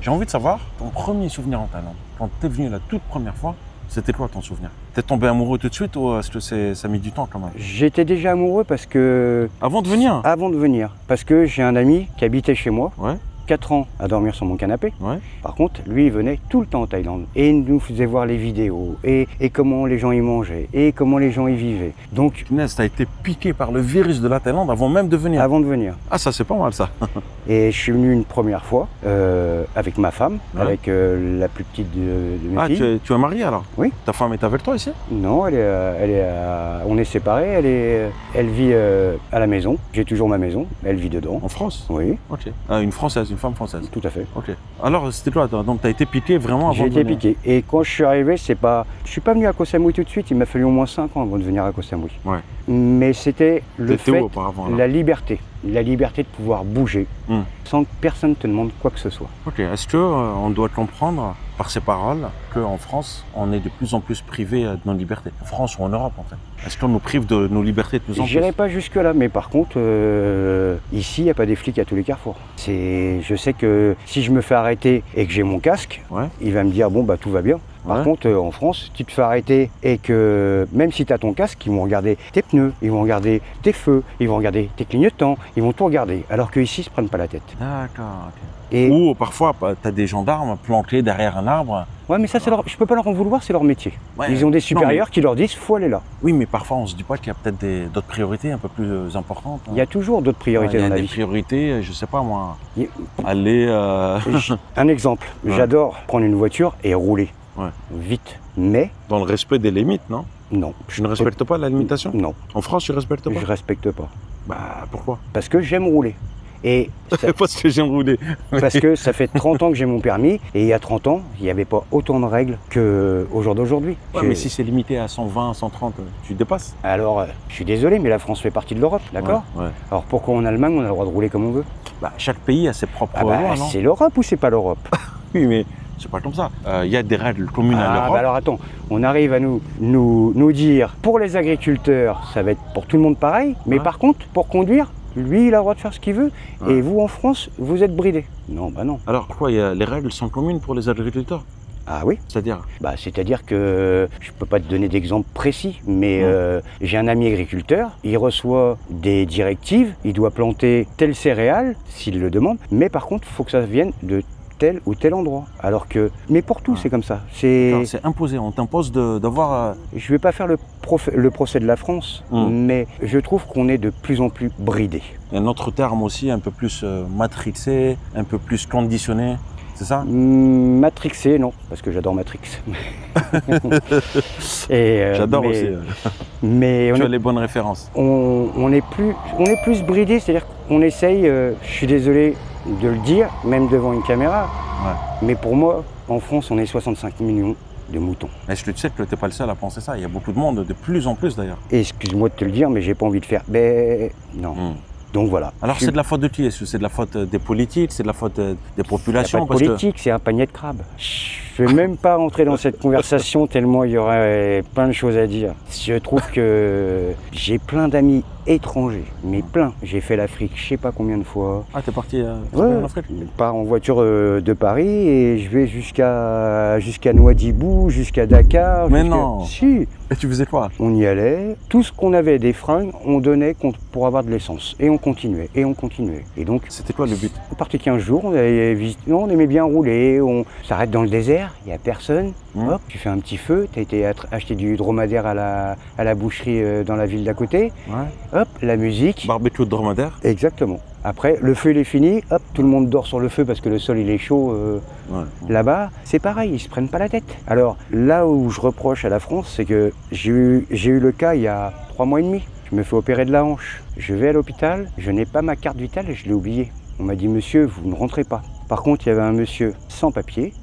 j'ai envie de savoir ton premier souvenir en Thaïlande. Quand tu es venu la toute première fois, c'était quoi ton souvenir? T'es tombé amoureux tout de suite ou est-ce que ça a mis du temps quand même? J'étais déjà amoureux parce que... Avant de venir? Avant de venir. Parce que j'ai un ami qui habitait chez moi. Ouais. 4 ans à dormir sur mon canapé. Ouais. Par contre, lui, il venait tout le temps en Thaïlande et il nous faisait voir les vidéos et comment les gens y mangeaient et comment les gens y vivaient. Donc, Punaise, t'as été piqué par le virus de la Thaïlande avant même de venir. avant de venir. Ah, ça c'est pas mal ça. Et je suis venu une première fois avec ma femme, Ouais. avec la plus petite de mes Ah, filles. tu es marié alors? Oui. Ta femme est avec toi ici? Non, on est séparés. Elle vit à la maison. J'ai toujours ma maison. Elle vit dedans. En France? Oui, Ok. Ah, une française, une femme française. tout à fait. Ok. Alors, c'était quoi? Donc, t'as été piqué vraiment avant J'ai de été venir. piqué. Et quand je suis arrivé, je suis pas venu à Koh Samui tout de suite. Il m'a fallu au moins 5 ans avant de venir à Koh Samui. Ouais. Mais c'était le T'étais fait, où auparavant là? la liberté de pouvoir bouger sans que personne te demande quoi que ce soit. Ok. Est-ce que on doit comprendre par ces paroles qu'en France, on est de plus en plus privé de nos libertés? En France ou en Europe en fait? Est-ce qu'on nous prive de nos libertés de plus en plus? J'irai pas jusque là, mais par contre, ici, il n'y a pas des flics à tous les carrefours. Je sais que si je me fais arrêter et que j'ai mon casque, Ouais. il va me dire bon bah tout va bien. Par Ouais. contre, en France, tu te fais arrêter et que même si tu as ton casque, ils vont regarder tes pneus, ils vont regarder tes feux, ils vont regarder tes clignotants, ils vont tout regarder. Alors qu'ici, ils se prennent pas la tête. D'accord. ok. Et Ou parfois, tu as des gendarmes planqués derrière un arbre. ouais, mais ça, je peux pas leur en vouloir, c'est leur métier. Ouais. Ils ont des supérieurs Non, qui leur disent faut aller là. Oui, mais parfois, on se dit pas qu'il y a peut-être d'autres priorités un peu plus importantes. Il y a toujours d'autres priorités Il y a dans la des vie. priorités, je sais pas moi, Il- aller... Un exemple, Ouais. j'adore prendre une voiture et rouler Ouais. vite, mais Dans le respect des limites, non? non. Je ne respecte pas la limitation? Non, En France, tu respectes pas? je respecte pas. Bah, pourquoi? Parce que j'aime rouler. Et ça- Parce que j'aime rouler. parce que ça fait 30 ans que j'ai mon permis, et il y a 30 ans, il n'y avait pas autant de règles qu'au jour d'aujourd'hui. Ouais, mais si c'est limité à 120, 130, tu dépasses. Alors, je suis désolé, mais la France fait partie de l'Europe, d'accord? Ouais. Alors pourquoi en Allemagne, on a le droit de rouler comme on veut? Bah, chaque pays a ses propres Ah bah, lois, non? c'est l'Europe ou c'est pas l'Europe? Oui, mais c'est pas comme ça. Il y a des règles communes à Ah, l'Europe. bah alors attends, on arrive à nous dire, pour les agriculteurs, ça va être pour tout le monde pareil, mais Ouais. par contre, pour conduire, lui, il a le droit de faire ce qu'il veut, Ouais. et vous, en France, vous êtes bridés. Non, bah non. Alors, pourquoi les règles sont communes pour les agriculteurs? Ah oui? C'est-à-dire? Bah, c'est-à-dire que je peux pas te donner d'exemple précis, mais j'ai un ami agriculteur, il reçoit des directives, il doit planter telle céréale s'il le demande, mais par contre, il faut que ça vienne de tel ou tel endroit. Alors que, mais pour tout, Ouais. c'est comme ça. C'est imposé, on t'impose d'avoir... Je vais pas faire le procès de la France, mais je trouve qu'on est de plus en plus bridé. un autre terme aussi, un peu plus matrixé, un peu plus conditionné. c'est ça? Matrixé, non, parce que j'adore Matrix. J'adore aussi. Mais tu as les bonnes références. On est plus bridé, c'est-à-dire qu'on essaye, je suis désolé de le dire, même devant une caméra, mais pour moi, en France, on est 65 millions de moutons. Mais tu sais que tu n'es pas le seul à penser ça, il y a beaucoup de monde, de plus en plus d'ailleurs. Excuse-moi de te le dire, mais j'ai pas envie de faire, ben non. Donc voilà. Alors c'est de la faute de qui? Est-ce que c'est de la faute des politiques, c'est de la faute des populations? C'est pas de politique, c'est un panier de crabes. Je ne vais même pas rentrer dans cette conversation tellement il y aurait plein de choses à dire. Je trouve que j'ai plein d'amis étrangers, mais plein. J'ai fait l'Afrique je sais pas combien de fois. Ah, t'es parti en Afrique? Je pars en voiture de Paris et je vais jusqu'à Nouadhibou, jusqu'à Dakar. Mais non. Si. Et tu faisais quoi? On y allait. Tout ce qu'on avait, des fringues, on donnait pour avoir de l'essence. Et on continuait, et on continuait. Et donc, c'était quoi le but? On partait 15 jours, on aimait bien rouler, on s'arrête dans le désert, il n'y a personne. Hop, tu fais un petit feu, tu as été acheter du dromadaire à la boucherie dans la ville d'à côté. Hop, la musique. Barbecue de dromadaire. Exactement. Après, le feu il est fini, hop, tout le monde dort sur le feu parce que le sol il est chaud. Là-bas, c'est pareil, ils se prennent pas la tête. Alors là où je reproche à la France, c'est que j'ai eu le cas il y a 3 mois et demi. Je me fais opérer de la hanche. Je vais à l'hôpital, je n'ai pas ma carte vitale et je l'ai oubliée. On m'a dit, monsieur, vous ne rentrez pas. Par contre, il y avait un monsieur sans papier.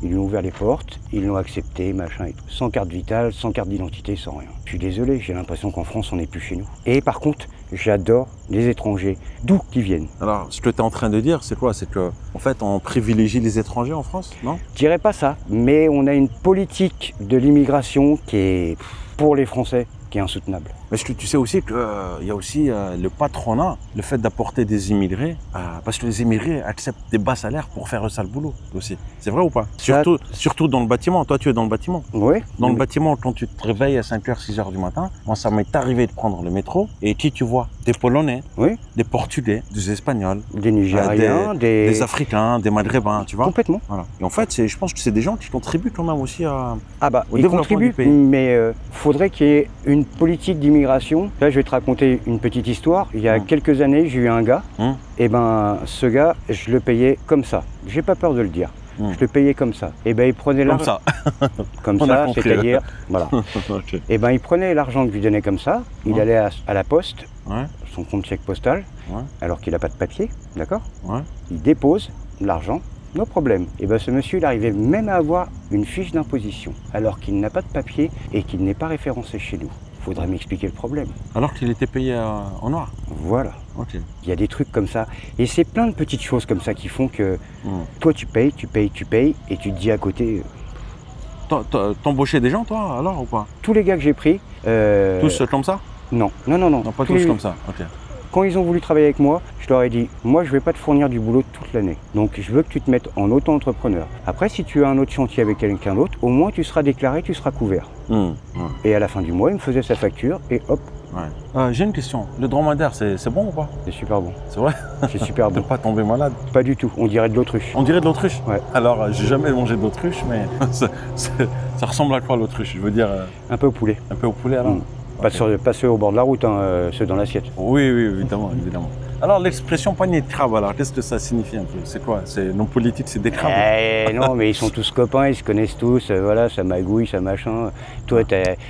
Ils lui ont ouvert les portes, ils l'ont accepté, machin et tout. Sans carte vitale, sans carte d'identité, sans rien. Je suis désolé, j'ai l'impression qu'en France, on n'est plus chez nous. Et par contre, j'adore les étrangers, d'où qu'ils viennent. Alors, ce que tu es en train de dire, c'est quoi? C'est qu'en fait, on privilégie les étrangers en France, non? Je dirais pas ça, mais on a une politique de l'immigration qui est, pour les Français, qui est insoutenable. Est-ce que tu sais aussi qu'il y a aussi le patronat, le fait d'apporter des immigrés, parce que les immigrés acceptent des bas salaires pour faire le sale boulot aussi. C'est vrai ou pas? Surtout dans le bâtiment. Toi, tu es dans le bâtiment. Oui. Dans le bâtiment, quand tu te réveilles à 5h, 6h du matin, moi, ça m'est arrivé de prendre le métro et qui tu vois? Des Polonais, des Portugais, des Espagnols, des Nigériens, des Africains, des Maghrébins, tu vois? Complètement. Voilà. Et en fait, je pense que c'est des gens qui contribuent quand même aussi au ils développement contribuent, du pays. mais faudrait qu'il y ait une politique d'immigration. Là, je vais te raconter une petite histoire. Il y a quelques années, j'ai eu un gars. Et ben, ce gars, je le payais comme ça. J'ai pas peur de le dire. Je le payais comme ça. Et ben, il prenait l'argent. Comme ça, c'est-à-dire, voilà. Okay. Et ben, il prenait l'argent que je lui donnais comme ça. Il allait à la poste, son compte chèque postal, alors qu'il n'a pas de papier, d'accord? Il dépose l'argent. No problème. Et bien ce monsieur, il arrivait même à avoir une fiche d'imposition, alors qu'il n'a pas de papier et qu'il n'est pas référencé chez nous. Il faudrait m'expliquer le problème. Alors qu'il était payé en noir? Voilà. Okay. Il y a des trucs comme ça. Et c'est plein de petites choses comme ça qui font que toi, tu payes, et tu te dis à côté... T'embauchais des gens, toi, alors, ou pas? Tous les gars que j'ai pris... Tous comme ça? Non. Non, pas tous comme ça. Ok. Quand ils ont voulu travailler avec moi, je leur ai dit, moi je ne vais pas te fournir du boulot toute l'année. Donc je veux que tu te mettes en auto-entrepreneur. Après, si tu as un autre chantier avec quelqu'un d'autre, au moins tu seras déclaré, tu seras couvert. Et à la fin du mois, il me faisait sa facture et hop. J'ai une question. Le dromadaire, c'est bon ou pas? C'est super bon. C'est vrai? C'est super bon. T'es pas tombé malade? Pas du tout. On dirait de l'autruche. On dirait de l'autruche? Ouais. Alors, j'ai jamais mangé d'autruche, mais ça ressemble à quoi l'autruche? Je veux dire... Un peu au poulet. Un peu au poulet alors? Pas ceux au bord de la route, hein, ceux dans l'assiette. Oui, évidemment. Alors, l'expression panier de crabe, alors qu'est-ce que ça signifie un peu? C'est quoi? Nos politiques, c'est des crabes? Non, mais ils sont tous copains, ils se connaissent tous, voilà, ça magouille, ça machin. Toi,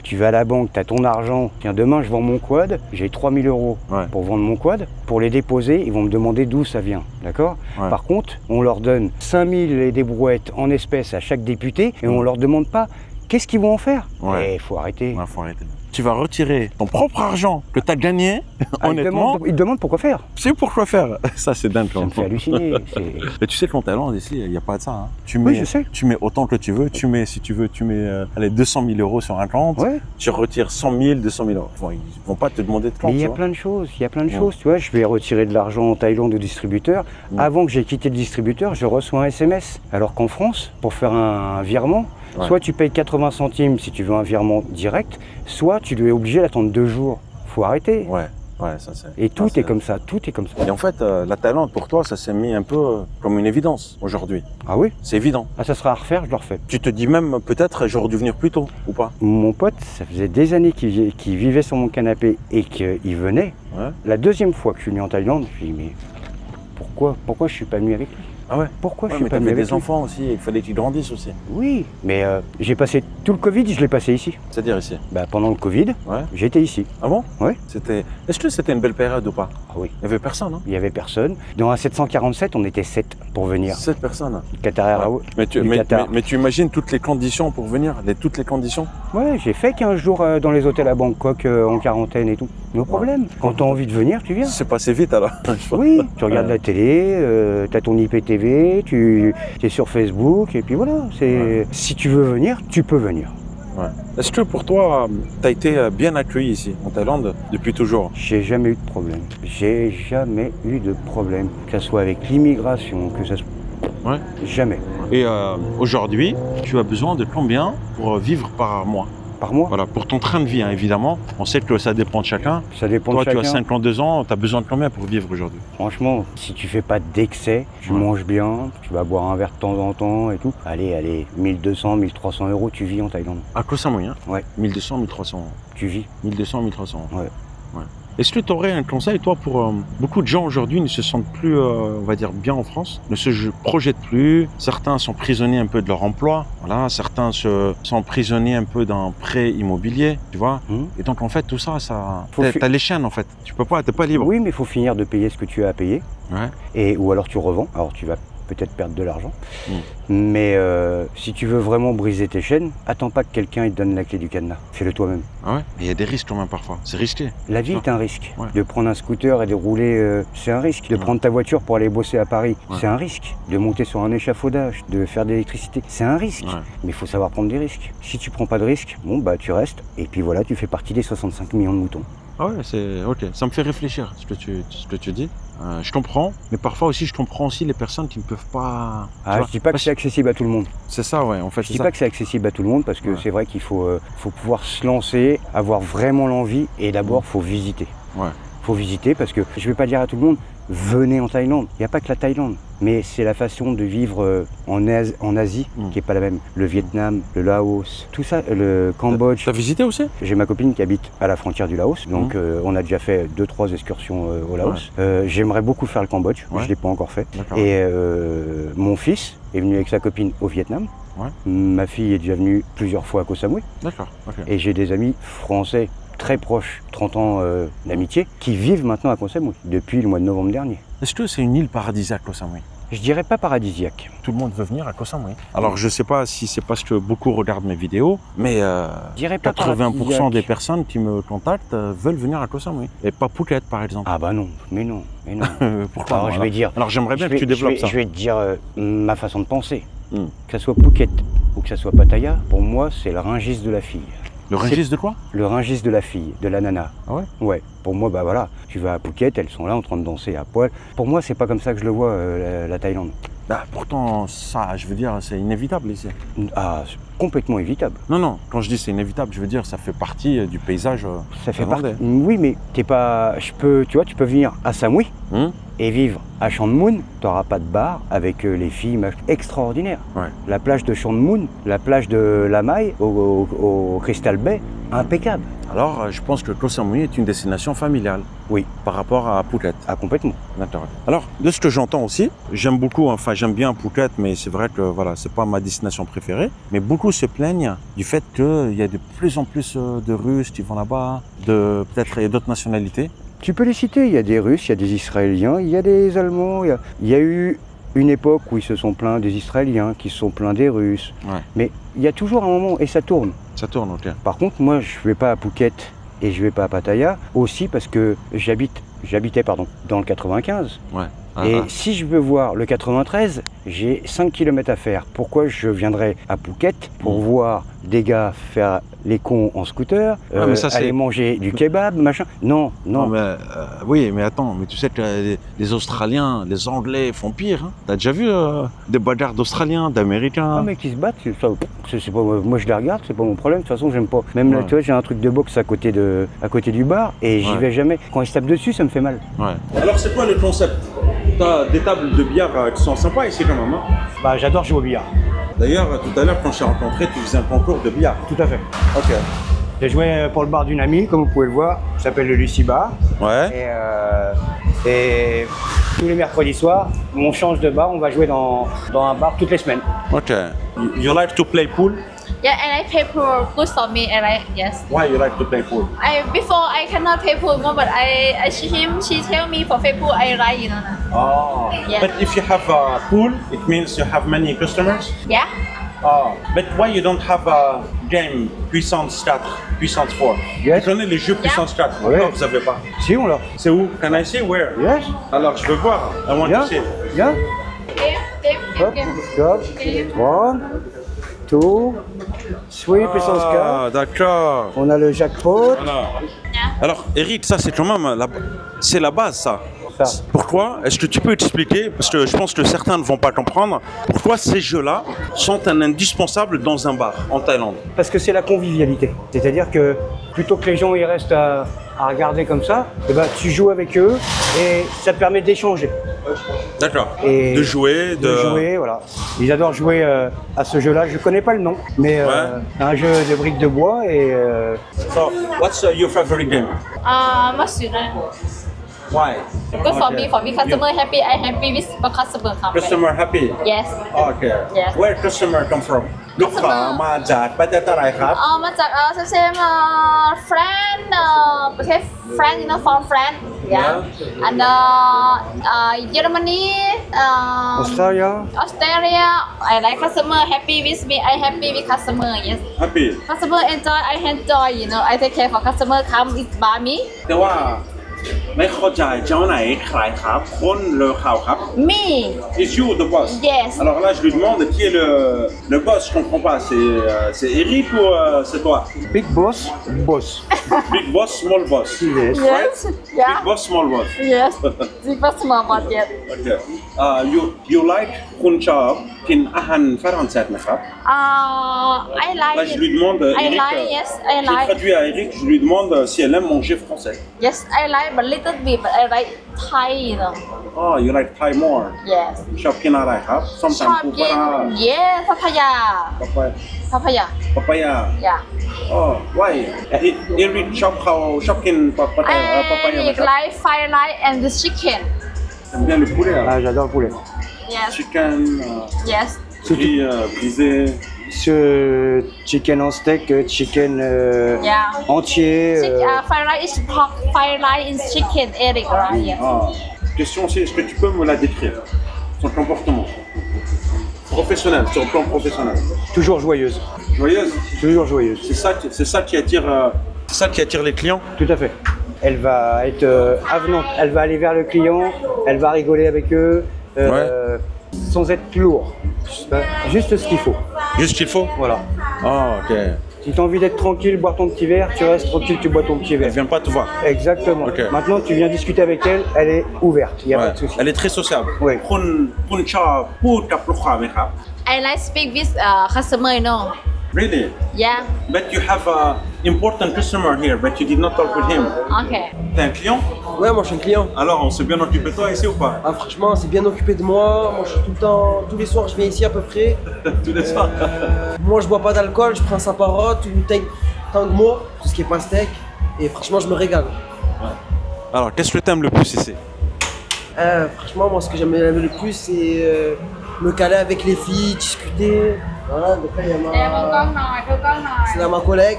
tu vas à la banque, tu as ton argent. Tiens, demain, je vends mon quad, j'ai 3000 € pour vendre mon quad. Pour les déposer, ils vont me demander d'où ça vient, d'accord? Par contre, on leur donne 5000 et des brouettes en espèces à chaque député et on leur demande pas qu'est-ce qu'ils vont en faire. Il faut arrêter. Faut arrêter. Tu vas retirer ton propre argent que tu as gagné, honnêtement. Ils demandent pourquoi faire. C'est pourquoi faire. Ça, c'est dingue. Ça me fait halluciner. Mais tu sais qu'en Thaïlande, ici, il n'y a pas de ça. Hein. Oui, je sais. Tu mets autant que tu veux. Si tu veux, tu mets 200 000 € sur un compte. Tu retires 100 000, 200 000 €. Ils ne vont pas te demander de compte. Mais il y a plein de choses. Tu vois, je vais retirer de l'argent en Thaïlande au distributeur. Avant que j'ai quitté le distributeur, je reçois un SMS. Alors qu'en France, pour faire un virement, soit tu payes 80 centimes si tu veux un virement direct, soit tu es obligé d'attendre 2 jours. Faut arrêter. Ça c'est. Et tout est comme ça, Et en fait, la Thaïlande, pour toi, ça s'est mis un peu comme une évidence aujourd'hui. Ah oui? C'est évident. Ah, ça sera à refaire, je le refais. Tu te dis même, peut-être, j'aurais dû venir plus tôt, ou pas? Mon pote, ça faisait des années qu'il vivait sur mon canapé et qu'il venait. La deuxième fois que je suis venu en Thaïlande, je me suis dit, mais pourquoi je suis pas venu avec lui? Ah ouais? Pourquoi je Ouais, suis mais pas venu t'avais avec des lui? enfants aussi, il fallait qu'ils grandissent aussi. Oui, mais j'ai passé tout le Covid, je l'ai passé ici. C'est-à-dire ici? Bah, pendant le Covid, Ouais. j'étais ici. Ah bon? Ouais. Est-ce que c'était une belle période ou pas? Ah oui. Il y avait personne, hein? Il y avait personne. Dans la 747, on était 7 pour venir. 7 personnes. Qatar Airways. Mais tu, Du Qatar. mais tu imagines toutes les conditions pour venir, toutes les conditions? Ouais, j'ai fait 15 jours dans les hôtels à Bangkok en quarantaine et tout. No problème. Quand t'as envie de venir, tu viens. C'est passé vite alors. Oui, tu regardes la télé, t'as ton IPTV, tu es sur Facebook et puis voilà. Si tu veux venir, tu peux venir. Ouais. Est-ce que pour toi, tu as été bien accueilli ici, en Thaïlande, depuis toujours? J'ai jamais eu de problème. J'ai jamais eu de problème. Que ce soit avec l'immigration, que ça soit... Ouais. Jamais. Et aujourd'hui, tu as besoin de combien pour vivre par mois? Par mois? Voilà, pour ton train de vie, hein, évidemment. On sait que ça dépend de chacun. Ça dépend Toi, de chacun. tu as 52 ans, tu as besoin de combien pour vivre aujourd'hui? Franchement, si tu fais pas d'excès, tu manges bien, tu vas boire un verre de temps en temps et tout. Allez, 1200, 1300 euros, tu vis en Thaïlande. À Koh Samui, hein? Ouais. 1200, 1300 euros. Tu vis. 1200, 1300 euros. Ouais. Est-ce que tu aurais un conseil, toi, pour beaucoup de gens aujourd'hui ne se sentent plus, on va dire, bien en France, ne se projettent plus, certains sont prisonniers un peu de leur emploi, voilà, certains sont prisonniers un peu d'un prêt immobilier, tu vois. Et donc, en fait, tout ça, t'as les chaînes, en fait. Tu peux pas, t'es pas libre. Oui, mais il faut finir de payer ce que tu as à payer. Ouais. Ou alors tu revends. Alors tu vas peut-être perdre de l'argent. Mais si tu veux vraiment briser tes chaînes, attends pas que quelqu'un te donne la clé du cadenas. Fais-le toi-même. Ah ouais? Mais il y a des risques quand même parfois. C'est risqué. La vie est un risque. Ouais. De prendre un scooter et de rouler, c'est un risque. De prendre ta voiture pour aller bosser à Paris, c'est un risque. De monter sur un échafaudage, de faire de l'électricité, c'est un risque. Mais il faut savoir prendre des risques. Si tu prends pas de risques, bon bah tu restes. Et puis voilà, tu fais partie des 65 millions de moutons. Ah ouais, c'est ok. Ça me fait réfléchir ce que tu dis. Je comprends, mais parfois aussi je comprends aussi les personnes qui ne peuvent pas. Ah, je dis pas que c'est accessible à tout le monde. C'est ça, ouais. En fait, je dis pas que c'est accessible à tout le monde parce que c'est vrai qu'il faut pouvoir se lancer, avoir vraiment l'envie et d'abord faut visiter. Ouais. Faut visiter parce que je vais pas dire à tout le monde venez en Thaïlande. Il n'y a pas que la Thaïlande, mais c'est la façon de vivre en Asie qui est pas la même. Le Vietnam, le Laos, tout ça, le Cambodge. T'as visité aussi? J'ai ma copine qui habite à la frontière du Laos, donc on a déjà fait 2-3 excursions au Laos. J'aimerais beaucoup faire le Cambodge, je l'ai pas encore fait. Et mon fils est venu avec sa copine au Vietnam. Ma fille est déjà venue plusieurs fois à Koh Samui. D'accord. Et j'ai des amis français très proches, 30 ans d'amitié, qui vivent maintenant à Koh Samui depuis le mois de novembre dernier. Est-ce que c'est une île paradisiaque, Koh Samui? Je dirais pas paradisiaque. Tout le monde veut venir à Koh Samui. Alors je sais pas si c'est parce que beaucoup regardent mes vidéos, mais 80% des personnes qui me contactent veulent venir à Koh Samui. Et pas Phuket par exemple. Ah bah non, mais non. Pourquoi? Alors, je vais dire. Alors j'aimerais bien que tu développes ça. Je vais te dire ma façon de penser. Que ce soit Phuket ou que ce soit Pattaya, pour moi c'est le Rungis de la fille. Le Rungis de quoi? Le Rungis de la fille, de la nana. Ah ouais? Ouais. Pour moi, bah voilà, tu vas à Phuket, elles sont là en train de danser à poil. Pour moi, c'est pas comme ça que je le vois, la Thaïlande. Bah, pourtant, ça, je veux dire, c'est inévitable ici. Ah, c'est complètement évitable. Non, quand je dis c'est inévitable, je veux dire, ça fait partie du paysage. Ça fait partie. Oui, mais t'es pas. Tu vois, tu peux venir à Samui et vivre à Chaon Moon. T'auras pas de bar avec les filles extraordinaires. Ouais. La plage de Chaon Moon, la plage de La Maille au Crystal Bay, impeccable. Alors, je pense que Koh Samui est une destination familiale. Oui. Par rapport à Phuket. Ah, complètement. D'accord. Alors, de ce que j'entends aussi, j'aime beaucoup, j'aime bien Phuket, mais c'est vrai que voilà, c'est pas ma destination préférée. Mais beaucoup se plaignent du fait qu'il y a de plus en plus de Russes qui vont là-bas, peut-être il y a d'autres nationalités. Tu peux les citer, il y a des Russes, il y a des Israéliens, il y a des Allemands, il y a eu une époque où ils se sont plaints des Israéliens, qui se sont plaints des Russes. Ouais. Mais il y a toujours un moment, et ça tourne. Ça tourne, ok. Par contre, moi, je vais pas à Phuket et je vais pas à Pattaya, aussi parce que j'habitais dans le 95. Ouais. Et si je veux voir le 93, j'ai 5 km à faire. Pourquoi je viendrais à Phuket pour voir des gars faire les cons en scooter, aller manger du kebab, machin? Non. Oui, mais attends, mais tu sais que les Australiens, les Anglais font pire. Hein. T'as déjà vu des bagarres d'Australiens, d'Américains? Non, mais qui se battent, c'est pas, moi je les regarde, c'est pas mon problème. De toute façon, j'aime pas. Même là, tu vois, j'ai un truc de boxe à côté du bar et j'y vais jamais. Quand ils se tapent dessus, ça me fait mal. Ouais. Alors, c'est quoi le concept? T'as des tables de billard qui sont sympas ici quand même. Hein? Bah, j'adore jouer au billard. D'ailleurs, tout à l'heure, quand je t'ai rencontré, tu faisais un concours de billard. Tout à fait. Ok. J'ai joué pour le bar d'une amie, comme vous pouvez le voir. Ça s'appelle le Lucie Bar. Ouais. Et Tous les mercredis soirs, on change de bar, on va jouer dans un bar toutes les semaines. Okay. You like to play pool? Yeah, I like play pool. Good for me. I like yes. Why you like to play pool? Before I cannot play pool more, but she tell me for play pool I like Oh. Yeah. But if you have a pool, it means you have many customers. Yeah. Oh. But why you don't have a game puissance 4, puissance 4? Yes. Vous connaissez les jeux puissance 4? Ouais. Pourquoi vous avez pas? Si, on l'a. C'est où? Can I see where? Yes. Alors je veux voir. I want Viens. to see. Viens. Hop, hop. 1, 2, 3, puissance 4. Ah, d'accord. On a le jackpot. Voilà. Alors, Eric, ça c'est quand même c'est la base, ça. Ça. Pourquoi? Est-ce que tu peux expliquer? Parce que je pense que certains ne vont pas comprendre. Pourquoi ces jeux-là sont un indispensable dans un bar en Thaïlande? Parce que c'est la convivialité. C'est-à-dire que plutôt que les gens ils restent à regarder comme ça, eh ben, tu joues avec eux et ça te permet d'échanger. D'accord. Et De jouer, de jouer, voilà. Ils adorent jouer à ce jeu-là. Je connais pas le nom, mais un jeu de briques de bois et. So, what's your favorite game? Must Why? Good for me. For me, customer happy. I happy with the customer come. Customer happy. Yes. Okay. Yes. Where customer come from? ลูกค้ามาจากประเทศอะไรครับ มาจากfriend ประเทศ France from France yeah and Germany Australia. Australia I like customer happy with me I happy with customer yes Happy. customer enjoy I enjoy I take care for customer come is by me แต่ว่าไม่เข้าใจเจ้าไหนขายครับคนหรือเขาครับ me It's you the boss. Yes. Alors là je lui demande qui est le boss, je comprends pas, c'est Eric ou c'est toi? Big boss, boss. Big boss, small boss. Yes. yes yeah Big boss, small boss. yes big customer but yes Okay. You like คุณชอบกินอาหารฝรั่งเศสไหมครับ I like Là je lui demande I Eric, like yes I je like traduis à Eric, je lui demande si elle aime manger français. Yes, I like but little bit, but I like Thai, Oh, you like Thai more. Yes. ชอบกินอะไรครับส้ม ชอบ ตำปูป กิน ลา Yes, papaya. ปะปาย Papaya. ปะปายา Yeah. Oh, why? Eric ชอบกินปะปายา I like fried rice and the chicken. T'aimes bien le poulet? Ah, j'adore le poulet. Yes. Chicken, Yes. riz brisé. Ce chicken en steak, chicken Yeah. entier. Fried rice is pork. Fried rice is chicken. Eric, right? Yes. Ah. Question aussi, est-ce que tu peux me la décrire? Son comportement professionnel, sur le plan professionnel. Toujours joyeuse. Joyeuse? Toujours joyeuse. C'est ça qui attire les clients? Tout à fait. Elle va être avenante. Elle va aller vers le client. Elle va rigoler avec eux. Sans être lourd. Juste ce qu'il faut. Juste ce qu'il faut? Voilà. Ah, ok. Si tu as envie d'être tranquille, boire ton petit verre, tu restes tranquille, tu bois ton petit Elle verre. vient pas te voir. Exactement. Ok. Maintenant, tu viens discuter avec elle, elle est ouverte, il n'y a Ouais. pas de souci. Elle est très sociable. Oui. คุณชอบพูดกับลูกค้าไหมครับ I like speak with customer, Really? Yeah. But you have an important customer here, but you did not talk with him. Okay. T'es un client? Ouais, moi je suis un client. Alors, on s'est bien occupé de toi ici ou pas? Ah, franchement, c'est bien occupé de moi. Moi, je suis tout le temps, tous les soirs, je viens ici à peu près. Tous les soirs. Moi, je bois pas d'alcool, je prends Saparot ou Tangmo, tout ce qui est pastèque. Et franchement, je me régale. Alors, qu'est-ce que t'aimes le plus ici? Franchement, moi, ce que j'aime le plus, c'est me caler avec les filles, discuter. Voilà, donc là, il y a c'est là ma collègue.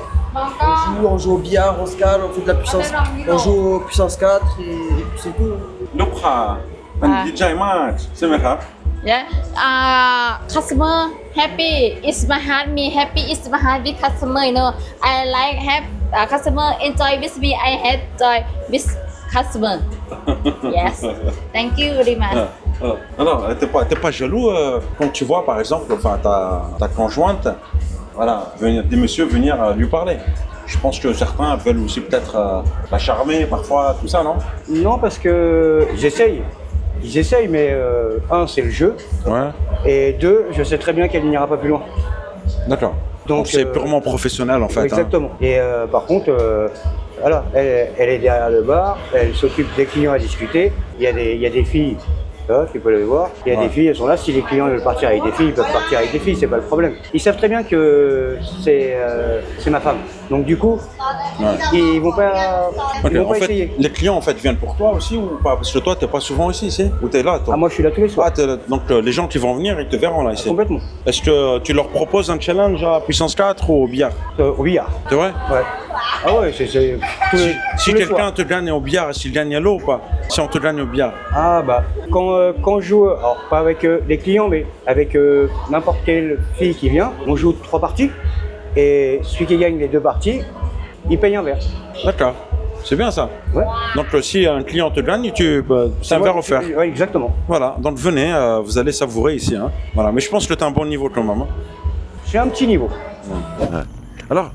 On joue au billard, on se cale, on fait de la puissance. On joue au puissance 4 et puis c'est tout. ลูกค้ามันดีใจมากใช่ไหมครับ Yeah. Customer happy. It's my heart. Me happy. It's my heart with customer. I like have customer enjoy with me. I enjoy with customer. Yes. Thank you very much. Alors, t'es pas jaloux quand tu vois par exemple ta conjointe, voilà, des messieurs venir lui parler. Je pense que certains veulent aussi peut-être la charmer parfois, tout ça, non? Non, parce que j'essaye. J'essaye, mais un, c'est le jeu. Ouais. Et deux, je sais très bien qu'elle n'ira pas plus loin. D'accord. Donc c'est purement professionnel en fait. Exactement. Hein. Et par contre, voilà, elle est derrière le bar, elle s'occupe des clients à discuter. Il y a des filles. Tu peux les voir. Il y a des filles, elles sont là. Si les clients veulent partir avec des filles, ils peuvent partir avec des filles, c'est pas le problème. Ils savent très bien que c'est ma femme. Donc du coup, ils vont pas, Ok, ils vont en pas fait, essayer. les clients en fait viennent pour toi aussi ou pas? Parce que toi, t'es pas souvent ici, ou t'es là, toi? Ah, moi, je suis là tous les soirs. Ah, t'es là. Donc les gens qui vont venir, ils te verront là ici. Complètement. Est-ce que tu leur proposes un challenge à puissance 4 ou au billard? Au billard. C'est vrai? Ouais. Ah ouais, c'est tous les- Si tous les quelqu'un soirs. te gagne au billard, est-ce qu'il gagne à l'eau ou pas? Si on te gagne au billard. Ah bah, quand je joue, alors pas avec les clients, mais avec n'importe quelle fille qui vient, on joue 3 parties, et celui qui gagne les 2 parties, il paye un verre. D'accord. C'est bien ça. Ouais. Donc si un client te gagne, c'est un verre offert. Oui, exactement. Voilà, donc venez, vous allez savourer ici. Hein. Voilà. Mais je pense que tu as un bon niveau quand même. Hein. C'est un petit niveau. Alors,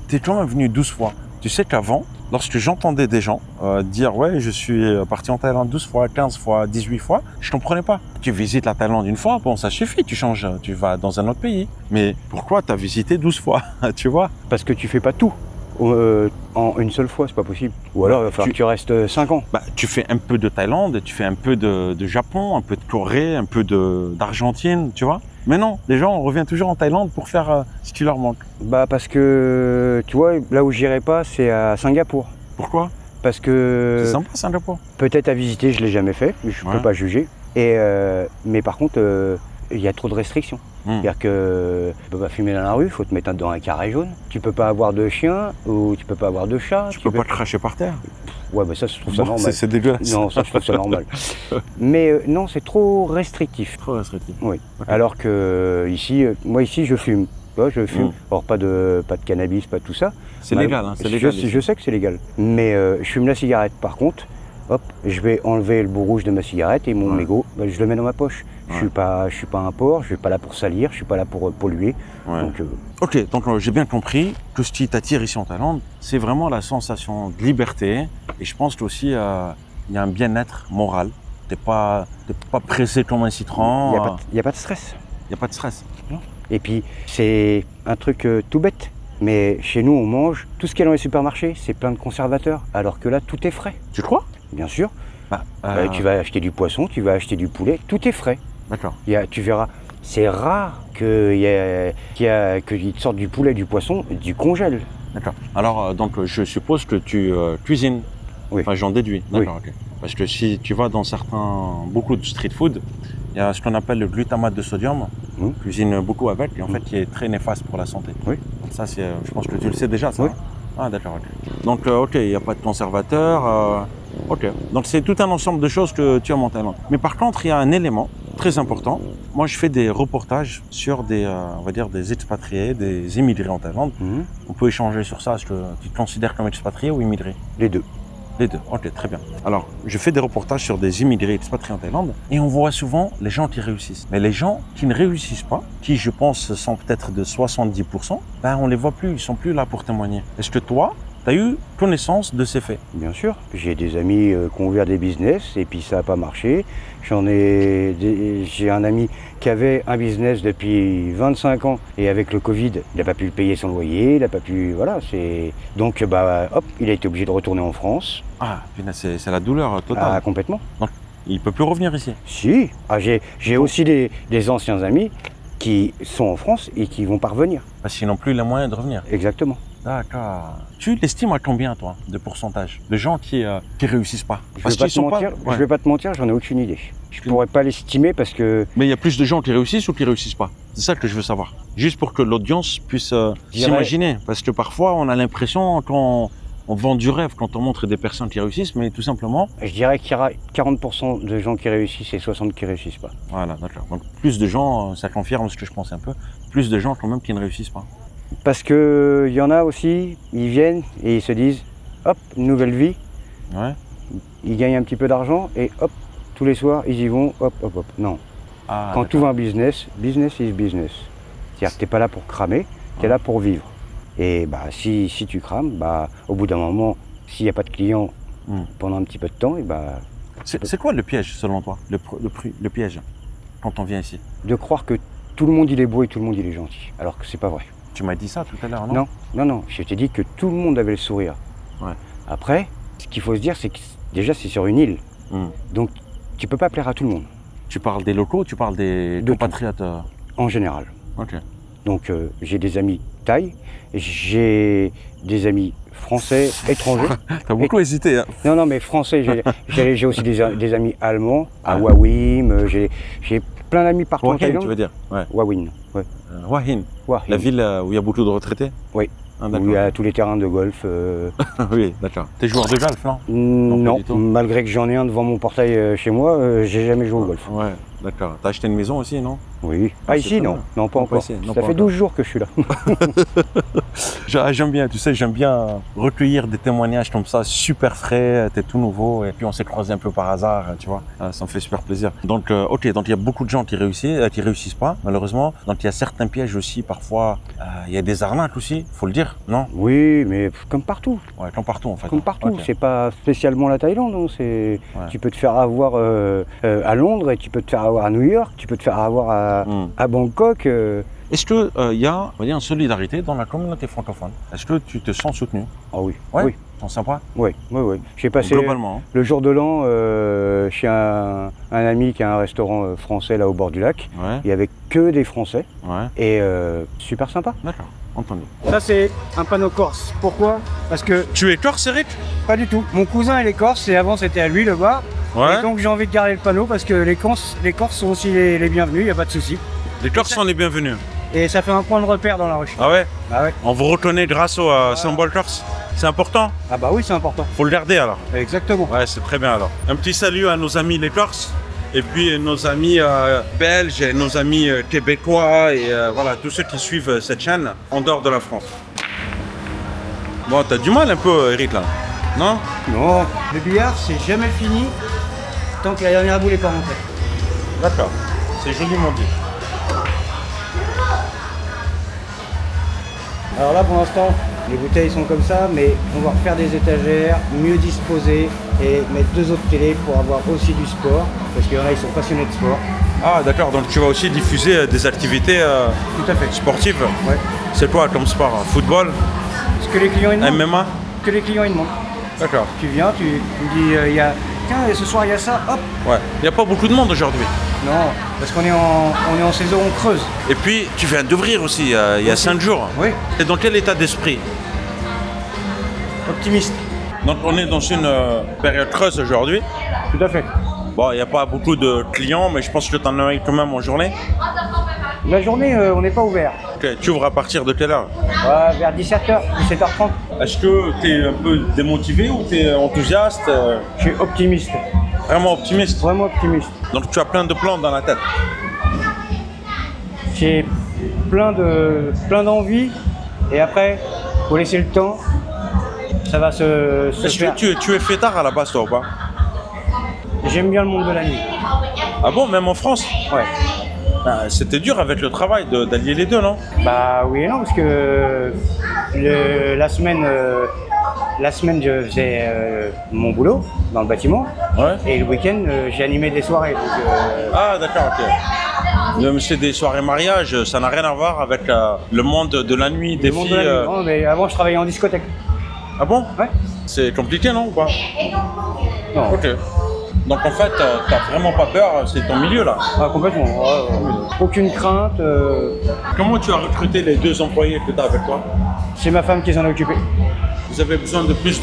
tu es quand même venu 12 fois. Tu sais qu'avant, lorsque j'entendais des gens dire « Ouais, je suis parti en Thaïlande 12 fois, 15 fois, 18 fois », je ne comprenais pas. Tu visites la Thaïlande une fois, bon, ça suffit, tu changes, tu vas dans un autre pays. Mais pourquoi tu as visité 12 fois, tu vois? Parce que tu fais pas tout en une seule fois, c'est pas possible. Ou alors il va falloir que tu restes 5 ans. Bah, tu fais un peu de Thaïlande, tu fais un peu de Japon, un peu de Corée, un peu d'Argentine, tu vois? Mais non, les gens, on revient toujours en Thaïlande pour faire ce qui leur manque. Bah parce que, tu vois, là où j'irai pas, c'est à Singapour. Pourquoi? Parce que C'est sympa, Singapour. peut-être à visiter, je l'ai jamais fait, je Ouais. peux pas juger. Et mais par contre, il y a trop de restrictions. C'est-à-dire que tu peux pas fumer dans la rue, il faut te mettre dans un carré jaune. Tu peux pas avoir de chien ou tu peux pas avoir de chat. Tu peux pas te cracher par terre. Ouais, bah ça, je trouve ça Bon, normal. c'est dégueulasse. Non, ça, je trouve ça normal. Mais non, c'est trop restrictif. Trop restrictif. Oui. Ok. Alors que ici, moi ici, je fume. Tu vois, je fume. Alors pas de cannabis, pas de tout ça. C'est Mal- légal, hein, c'est légal. Je sais que c'est légal. Mais je fume la cigarette. Par contre, hop, je vais enlever le bout rouge de ma cigarette et mon Ouais. mégot, bah, je le mets dans ma poche. Ouais. Je suis pas un porc, je suis pas là pour salir, je suis pas là pour polluer. Ouais. Donc Ok, donc j'ai bien compris que ce qui t'attire ici en Thaïlande, c'est vraiment la sensation de liberté. Et je pense qu'aussi, il y a un bien-être moral. T'es pas pressé comme un citron. il y a pas de stress. Il n'y a pas de stress. Et puis c'est un truc tout bête. Mais chez nous, on mange tout ce qu'il y a dans les supermarchés, c'est plein de conservateurs. Alors que là, tout est frais. Tu crois? Bien sûr. Bah, Tu vas acheter du poisson, tu vas acheter du poulet, tout est frais. D'accord. Tu verras, c'est rare qu'ils te sortent du poulet, du poisson, du congèle. D'accord. Alors, donc, je suppose que tu cuisines. Oui. Enfin, j'en déduis. Oui. D'accord, ok. Parce que si tu vas dans beaucoup de street food, il y a ce qu'on appelle le glutamate de sodium. Mm. On cuisine beaucoup avec et en fait, qui est très néfaste pour la santé. Oui. Donc ça, je pense que tu le sais déjà, ça. Oui. Hein? Ah, d'accord, ok. Donc, ok, il n'y a pas de conservateur. Ok. Donc, c'est tout un ensemble de choses que tu as en Thaïlande. Mais par contre, il y a un élément très important. Moi, je fais des reportages sur on va dire, des expatriés, des immigrés en Thaïlande. Mhm. On peut échanger sur ça. Est-ce que tu te considères comme expatrié ou immigré? Les deux. Les deux, ok, très bien. Alors, je fais des reportages sur des immigrés expatriés en Thaïlande et on voit souvent les gens qui réussissent. Mais les gens qui ne réussissent pas, qui je pense sont peut-être de 70%, ben on les voit plus, ils sont plus là pour témoigner. Est-ce que toi, tu as eu connaissance de ces faits? Bien sûr. J'ai des amis qui ont ouvert des business et puis ça n'a pas marché. J'ai un ami qui avait un business depuis 25 ans et avec le Covid, il n'a pas pu payer son loyer, il n'a pas pu... Voilà, c'est... Donc, bah, hop, il a été obligé de retourner en France. Ah, c'est la douleur totale. Ah, complètement. Il peut plus revenir ici. Si. Ah, j'ai aussi des anciens amis qui sont en France et qui vont pas revenir. Parce qu'ils n'ont plus les moyens de revenir. Exactement. D'accord. Tu l'estimes à combien, toi, de pourcentage de gens qui réussissent pas? Je Parce vais qu'ils sont pas... je vais pas te mentir, j'en ai aucune idée. Je pourrais pas l'estimer parce que... Mais il y a plus de gens qui réussissent ou qui réussissent pas? C'est ça que je veux savoir. Juste pour que l'audience puisse s'imaginer. Parce que parfois, on a l'impression qu'on vend du rêve quand on montre des personnes qui réussissent, mais tout simplement... Je dirais qu'il y aura 40% de gens qui réussissent et 60% qui réussissent pas. Voilà, d'accord. Donc plus de gens, ça confirme ce que je pensais un peu, plus de gens quand même qui ne réussissent pas. Parce que il y en a aussi, ils viennent et ils se disent, hop, nouvelle vie, Ouais. ils gagnent un petit peu d'argent et hop, tous les soirs, ils y vont, hop, hop, hop. Non. Ah, Quand tu ouvres un business, business is business. C'est-à-dire que tu n'es pas là pour cramer, tu es là pour vivre. Et bah, si tu crames, bah, au bout d'un moment, s'il n'y a pas de clients pendant un petit peu de temps, et bah, c'est quoi le piège selon toi, le piège quand on vient ici? de croire que tout le monde il est beau et tout le monde il est gentil, alors que c'est pas vrai. Tu m'as dit ça tout à l'heure, non? Non, je t'ai dit que tout le monde avait le sourire. Ouais. Après, ce qu'il faut se dire, c'est que déjà c'est sur une île, donc tu peux pas plaire à tout le monde, Tu parles des locaux, tu parles des De compatriotes en général. Ok. Donc j'ai des amis thaï, j'ai des amis français, étrangers. T'as beaucoup hésité. Hein. Non, mais français, j'ai aussi des amis allemands, à Hua Hin, j'ai plein d'amis partout en Thaïlande. Tu veux dire? Ouais. Hua Hin, ouais. Hua Hin, la ville où il y a beaucoup de retraités? Oui. Ah, où il y a tous les terrains de golf. Oui, d'accord. T'es joueur de golf, non? Non, malgré que j'en ai un devant mon portail chez moi, j'ai jamais joué au golf. Ouais, d'accord. T'as acheté une maison aussi, non? Oui. Ah, ici, non. Non, pas encore. Ça fait 12 jours que je suis là. J'aime bien, tu sais, j'aime bien recueillir des témoignages comme ça, super frais, t'es tout nouveau, et puis on s'est croisés un peu par hasard, tu vois. Ça me fait super plaisir. Donc, ok, donc il y a beaucoup de gens qui réussissent pas, malheureusement. Donc il y a certains pièges aussi, parfois, il y a des arnaques aussi, faut le dire, non? Oui, mais comme partout. Ouais, comme partout en fait. Comme partout, okay. C'est pas spécialement la Thaïlande, hein. Tu peux te faire avoir à Londres, et tu peux te faire avoir à New York, tu peux te faire avoir à Bangkok. Est-ce qu'il y a, on va dire, une solidarité dans la communauté francophone? Est-ce que tu te sens soutenu? Ah oui. Ouais, oui. Tu sens sympa? Oui. J'ai passé le jour de l'an chez un ami qui a un restaurant français là au bord du lac. Ouais. Il n'y avait que des Français. Ouais. Et super sympa. D'accord, entendu. Ça c'est un panneau corse. Pourquoi? Parce que... Tu es corse, Eric? Pas du tout. Mon cousin il est corse et avant c'était à lui le bar. Ouais. Et donc j'ai envie de garder le panneau parce que les Corses sont aussi les bienvenus, il n'y a pas de souci. Les Corses sont les bienvenus. Et ça fait un point de repère dans la rue. Ah ouais? Ah ouais. On vous reconnaît grâce au symbole corse. C'est important? Ah bah oui, c'est important. Faut le garder alors. Exactement. Ouais, c'est très bien alors. Un petit salut à nos amis les Corses. Et puis nos amis belges et nos amis québécois et voilà, tous ceux qui suivent cette chaîne en dehors de la France. Bon, t'as du mal un peu, Eric, là? Non? Non. Le billard, c'est jamais fini tant que la dernière boule n'est pas rentrée. D'accord. C'est joliment dit. Alors là, pour l'instant, les bouteilles sont comme ça, mais on va refaire des étagères, mieux disposées et mettre 2 autres télés pour avoir aussi du sport, parce qu'il y en a, ils sont passionnés de sport. Ah d'accord, donc tu vas aussi diffuser des activités tout à fait. Sportives? Ouais. C'est quoi comme sport? Football? Ce que les clients ils demandent. MMA? Que les clients ils demandent. D'accord. Tu viens, tu me dis, tiens, ce soir il y a ça, hop. Ouais, il n'y a pas beaucoup de monde aujourd'hui. Non, parce qu'on est en saison, on creuse. Et puis, tu viens d'ouvrir aussi, il y a 5 jours. Oui. Et dans quel état d'esprit? Optimiste. Donc, on est dans une période creuse aujourd'hui. Tout à fait. Bon, il n'y a pas beaucoup de clients, mais je pense que tu en as quand même en journée. La journée, on n'est pas ouvert. Ok, tu ouvres à partir de quelle heure? Vers 17h, 17h30. Est-ce que tu es un peu démotivé ou tu es enthousiaste? Je suis optimiste. Vraiment optimiste? Vraiment optimiste. Donc tu as plein de plans dans la tête? J'ai plein d'envie et après, faut laisser le temps. Ça va se Est-ce faire. que tu es fêtard à la base, toi, ou pas? J'aime bien le monde de la nuit. Ah bon, même en France? Ouais. Ben, c'était dur avec le travail d'allier les deux, non? Bah oui et non, parce que la semaine, je faisais mon boulot dans le bâtiment. Ouais. Et le week-end, j'ai animé des soirées. Donc, Ah d'accord, ok. Même c'est des soirées mariage, ça n'a rien à voir avec le monde de la nuit, des filles. De la nuit. Non, mais avant, je travaillais en discothèque. Ah bon? Ouais. C'est compliqué, non, ou pas? Non. Ok. Donc en fait, t'as vraiment pas peur, c'est ton milieu là? Ah, complètement. Aucune crainte. Comment tu as recruté les 2 employés que tu as avec toi? C'est ma femme qui s'en est occupée. Vous avez besoin de plus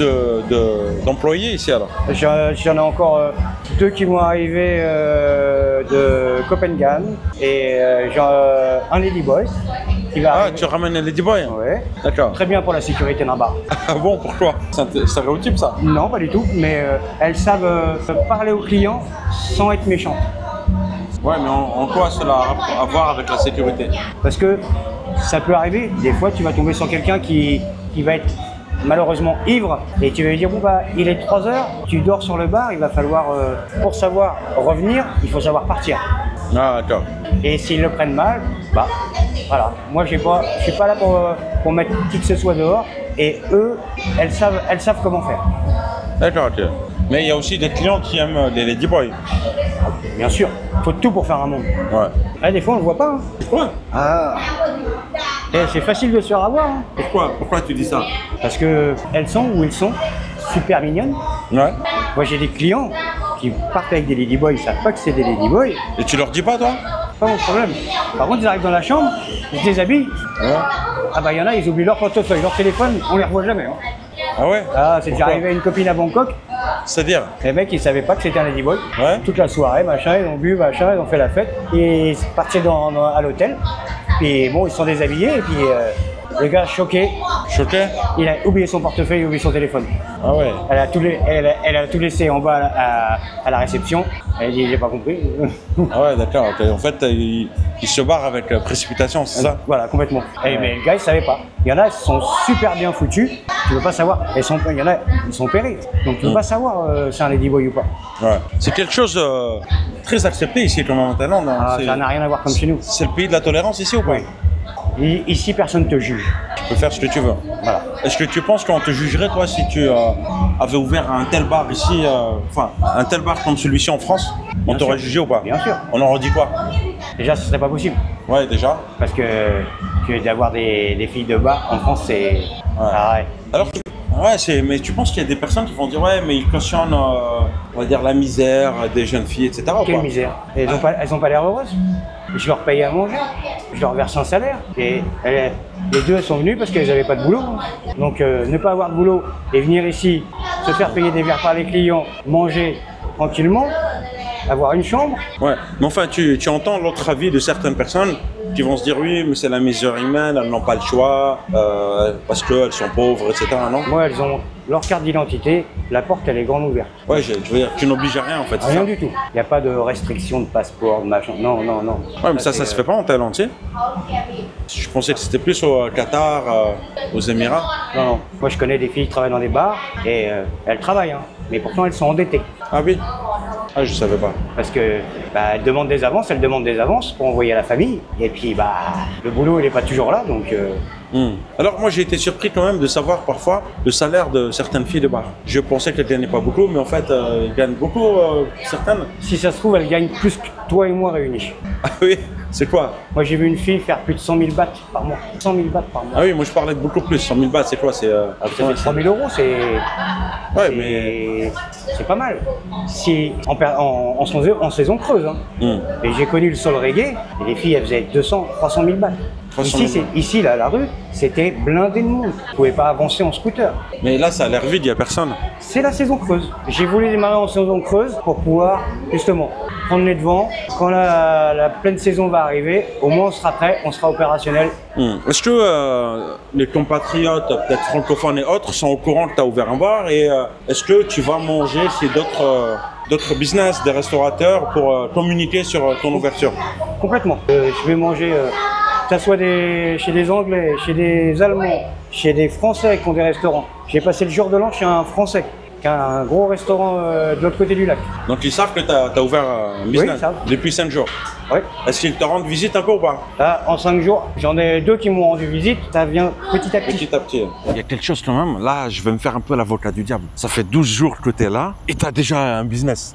d'employés ici alors? J'en ai encore 2 qui vont arriver de Copenhague et un Ladyboy qui va arriver. Tu ramènes un Ladyboy? Ouais. D'accord. Très bien pour la sécurité d'un bar. Ah bon, pourquoi? C'est un stéréotype ça? Non, pas du tout, mais elles savent parler aux clients sans être méchantes. Ouais, mais en quoi cela a à voir avec la sécurité? Parce que ça peut arriver, des fois tu vas tomber sur quelqu'un qui va être malheureusement ivre et tu vas lui dire bon bah il est 3 heures, tu dors sur le bar, il va falloir pour savoir revenir, il faut savoir partir. Ah d'accord. Et s'ils le prennent mal, bah voilà. Moi je suis pas là pour mettre qui que ce soit dehors et eux, elles savent comment faire. D'accord, ok. Mais il y a aussi des clients qui aiment les Ladyboys. Bien sûr, il faut tout pour faire un monde. Ouais. Ah, des fois on le voit pas. Hein. Pourquoi? Ah. C'est facile de se faire avoir. Hein. Pourquoi tu dis ça? Parce que elles sont où elles sont, super mignonnes. Ouais. Moi j'ai des clients qui partent avec des ladyboys, ils savent pas que c'est des ladyboys. Et tu leur dis pas toi? pas mon problème. Par contre, ils arrivent dans la chambre, ils se déshabillent. Ouais. Ah bah il y en a, ils oublient leur portefeuille, leur téléphone, on les revoit jamais. Hein. Ah ouais? Ah, c'est déjà Pourquoi? arrivé à une copine à Bangkok. C'est-à-dire? Les mecs, ils savaient pas que c'était un ladyboy. Ouais. Toute la soirée, machin, ils ont bu, machin, ils ont fait la fête. Et ils sont partis à l'hôtel. Puis bon, ils se sont déshabillés. Et puis le gars, choqué, Choqué? il a oublié son portefeuille, il a oublié son téléphone. Ah ouais. Elle a tout laissé en bas à la réception. Elle dit, j'ai pas compris. Ah ouais, d'accord. Ok. En fait, il se barre avec précipitation, c'est ça? Voilà, complètement. Mais le gars, il savait pas. Il y en a, ils sont super bien foutus. Tu veux pas savoir. Il y en a, ils sont péris. Donc tu veux pas savoir c'est un ladyboy ou pas. Ouais. C'est quelque chose très accepté ici, comme en Thaïlande. Hein. Ah, ça n'a rien à voir comme chez nous. C'est le pays de la tolérance ici ou pas? Oui. Ici, personne ne te juge. Tu peux faire ce que tu veux. Voilà. Est-ce que tu penses qu'on te jugerait, toi, si tu avais ouvert un tel bar ici, enfin, un tel bar comme celui-ci en France? On Bien t'aurait sûr. jugé ou pas? Bien sûr. On en redit quoi? Déjà, ce serait pas possible. Ouais, déjà. Parce que d'avoir des filles de bar en France, c'est. Ah ouais. Alors, ouais, mais tu penses qu'il y a des personnes qui vont dire, ouais, mais ils cautionnent, on va dire, la misère des jeunes filles, etc. ou Quelle pas? misère. Elles ont pas l'air heureuses. Je leur paye à manger, je leur verse un salaire. Et les deux, elles sont venues parce qu'elles n'avaient pas de boulot. Donc ne pas avoir de boulot et venir ici, se faire payer des verres par les clients, manger tranquillement, avoir une chambre. Ouais, mais enfin, tu entends l'autre avis de certaines personnes qui vont se dire, oui, mais c'est la misère humaine, elles n'ont pas le choix, parce qu'elles sont pauvres, etc. Non? Moi, elles ont leur carte d'identité, la porte, elle est grande ouverte. Ouais, je veux dire, tu n'obliges à rien en fait. c'est Rien ça? du tout. Il n'y a pas de restriction de passeport, de machin. Non, non, non. Ouais, mais ça se fait pas en Thaïlande, tu sais. Je pensais que c'était plus au Qatar, aux Émirats. Non, non. Moi, je connais des filles qui travaillent dans des bars et elles travaillent, hein. Mais pourtant, elles sont endettées. Ah oui? Ah, je savais pas. Parce que elles demandent des avances pour envoyer à la famille. Et puis, le boulot, il n'est pas toujours là, donc. Alors moi j'ai été surpris quand même de savoir parfois le salaire de certaines filles de bar. Je pensais qu'elles gagnaient pas beaucoup, mais en fait elles gagnent beaucoup, certaines. Si ça se trouve, elles gagnent plus que toi et moi réunis. Ah oui, c'est quoi? Moi, j'ai vu une fille faire plus de 100 000 bahts par mois. 100 000 bahts par mois. Ah oui, moi je parlais de beaucoup plus. 100 000 bahts, c'est quoi? C'est Ça fait 3 000 euros, c'est. Ouais, mais c'est pas mal. Si, en saison creuse. Hein. Et j'ai connu le sol reggae, et les filles, elles faisaient 200, 300 000 bahts. 300 000 Ici, là, la rue, c'était blindé de monde. Vous pouvez pas avancer en scooter. Mais là ça a l'air vide, il n'y a personne. C'est la saison creuse. J'ai voulu démarrer en saison creuse pour pouvoir, justement, prendre les devants. Quand la pleine saison va arriver, au moins on sera prêt, on sera opérationnel. Est-ce que les compatriotes, peut-être francophones et autres, sont au courant que tu as ouvert un bar et est-ce que tu vas manger chez d'autres business, des restaurateurs pour communiquer sur ton ouverture? Complètement. Je vais manger, que ce soit chez des Anglais, chez des Allemands, chez des Français qui ont des restaurants. J'ai passé le jour de l'an chez un Français qui a un gros restaurant de l'autre côté du lac. Donc ils savent que tu as ouvert un business Oui, ils savent. depuis 5 jours. Oui. Est-ce qu'ils te rendent visite un peu ou pas? Là, en 5 jours, j'en ai 2 qui m'ont rendu visite. Ça vient petit à petit. Petit à petit. Il y a quelque chose quand même, là je vais me faire un peu l'avocat du diable. Ça fait 12 jours que tu es là et tu as déjà un business.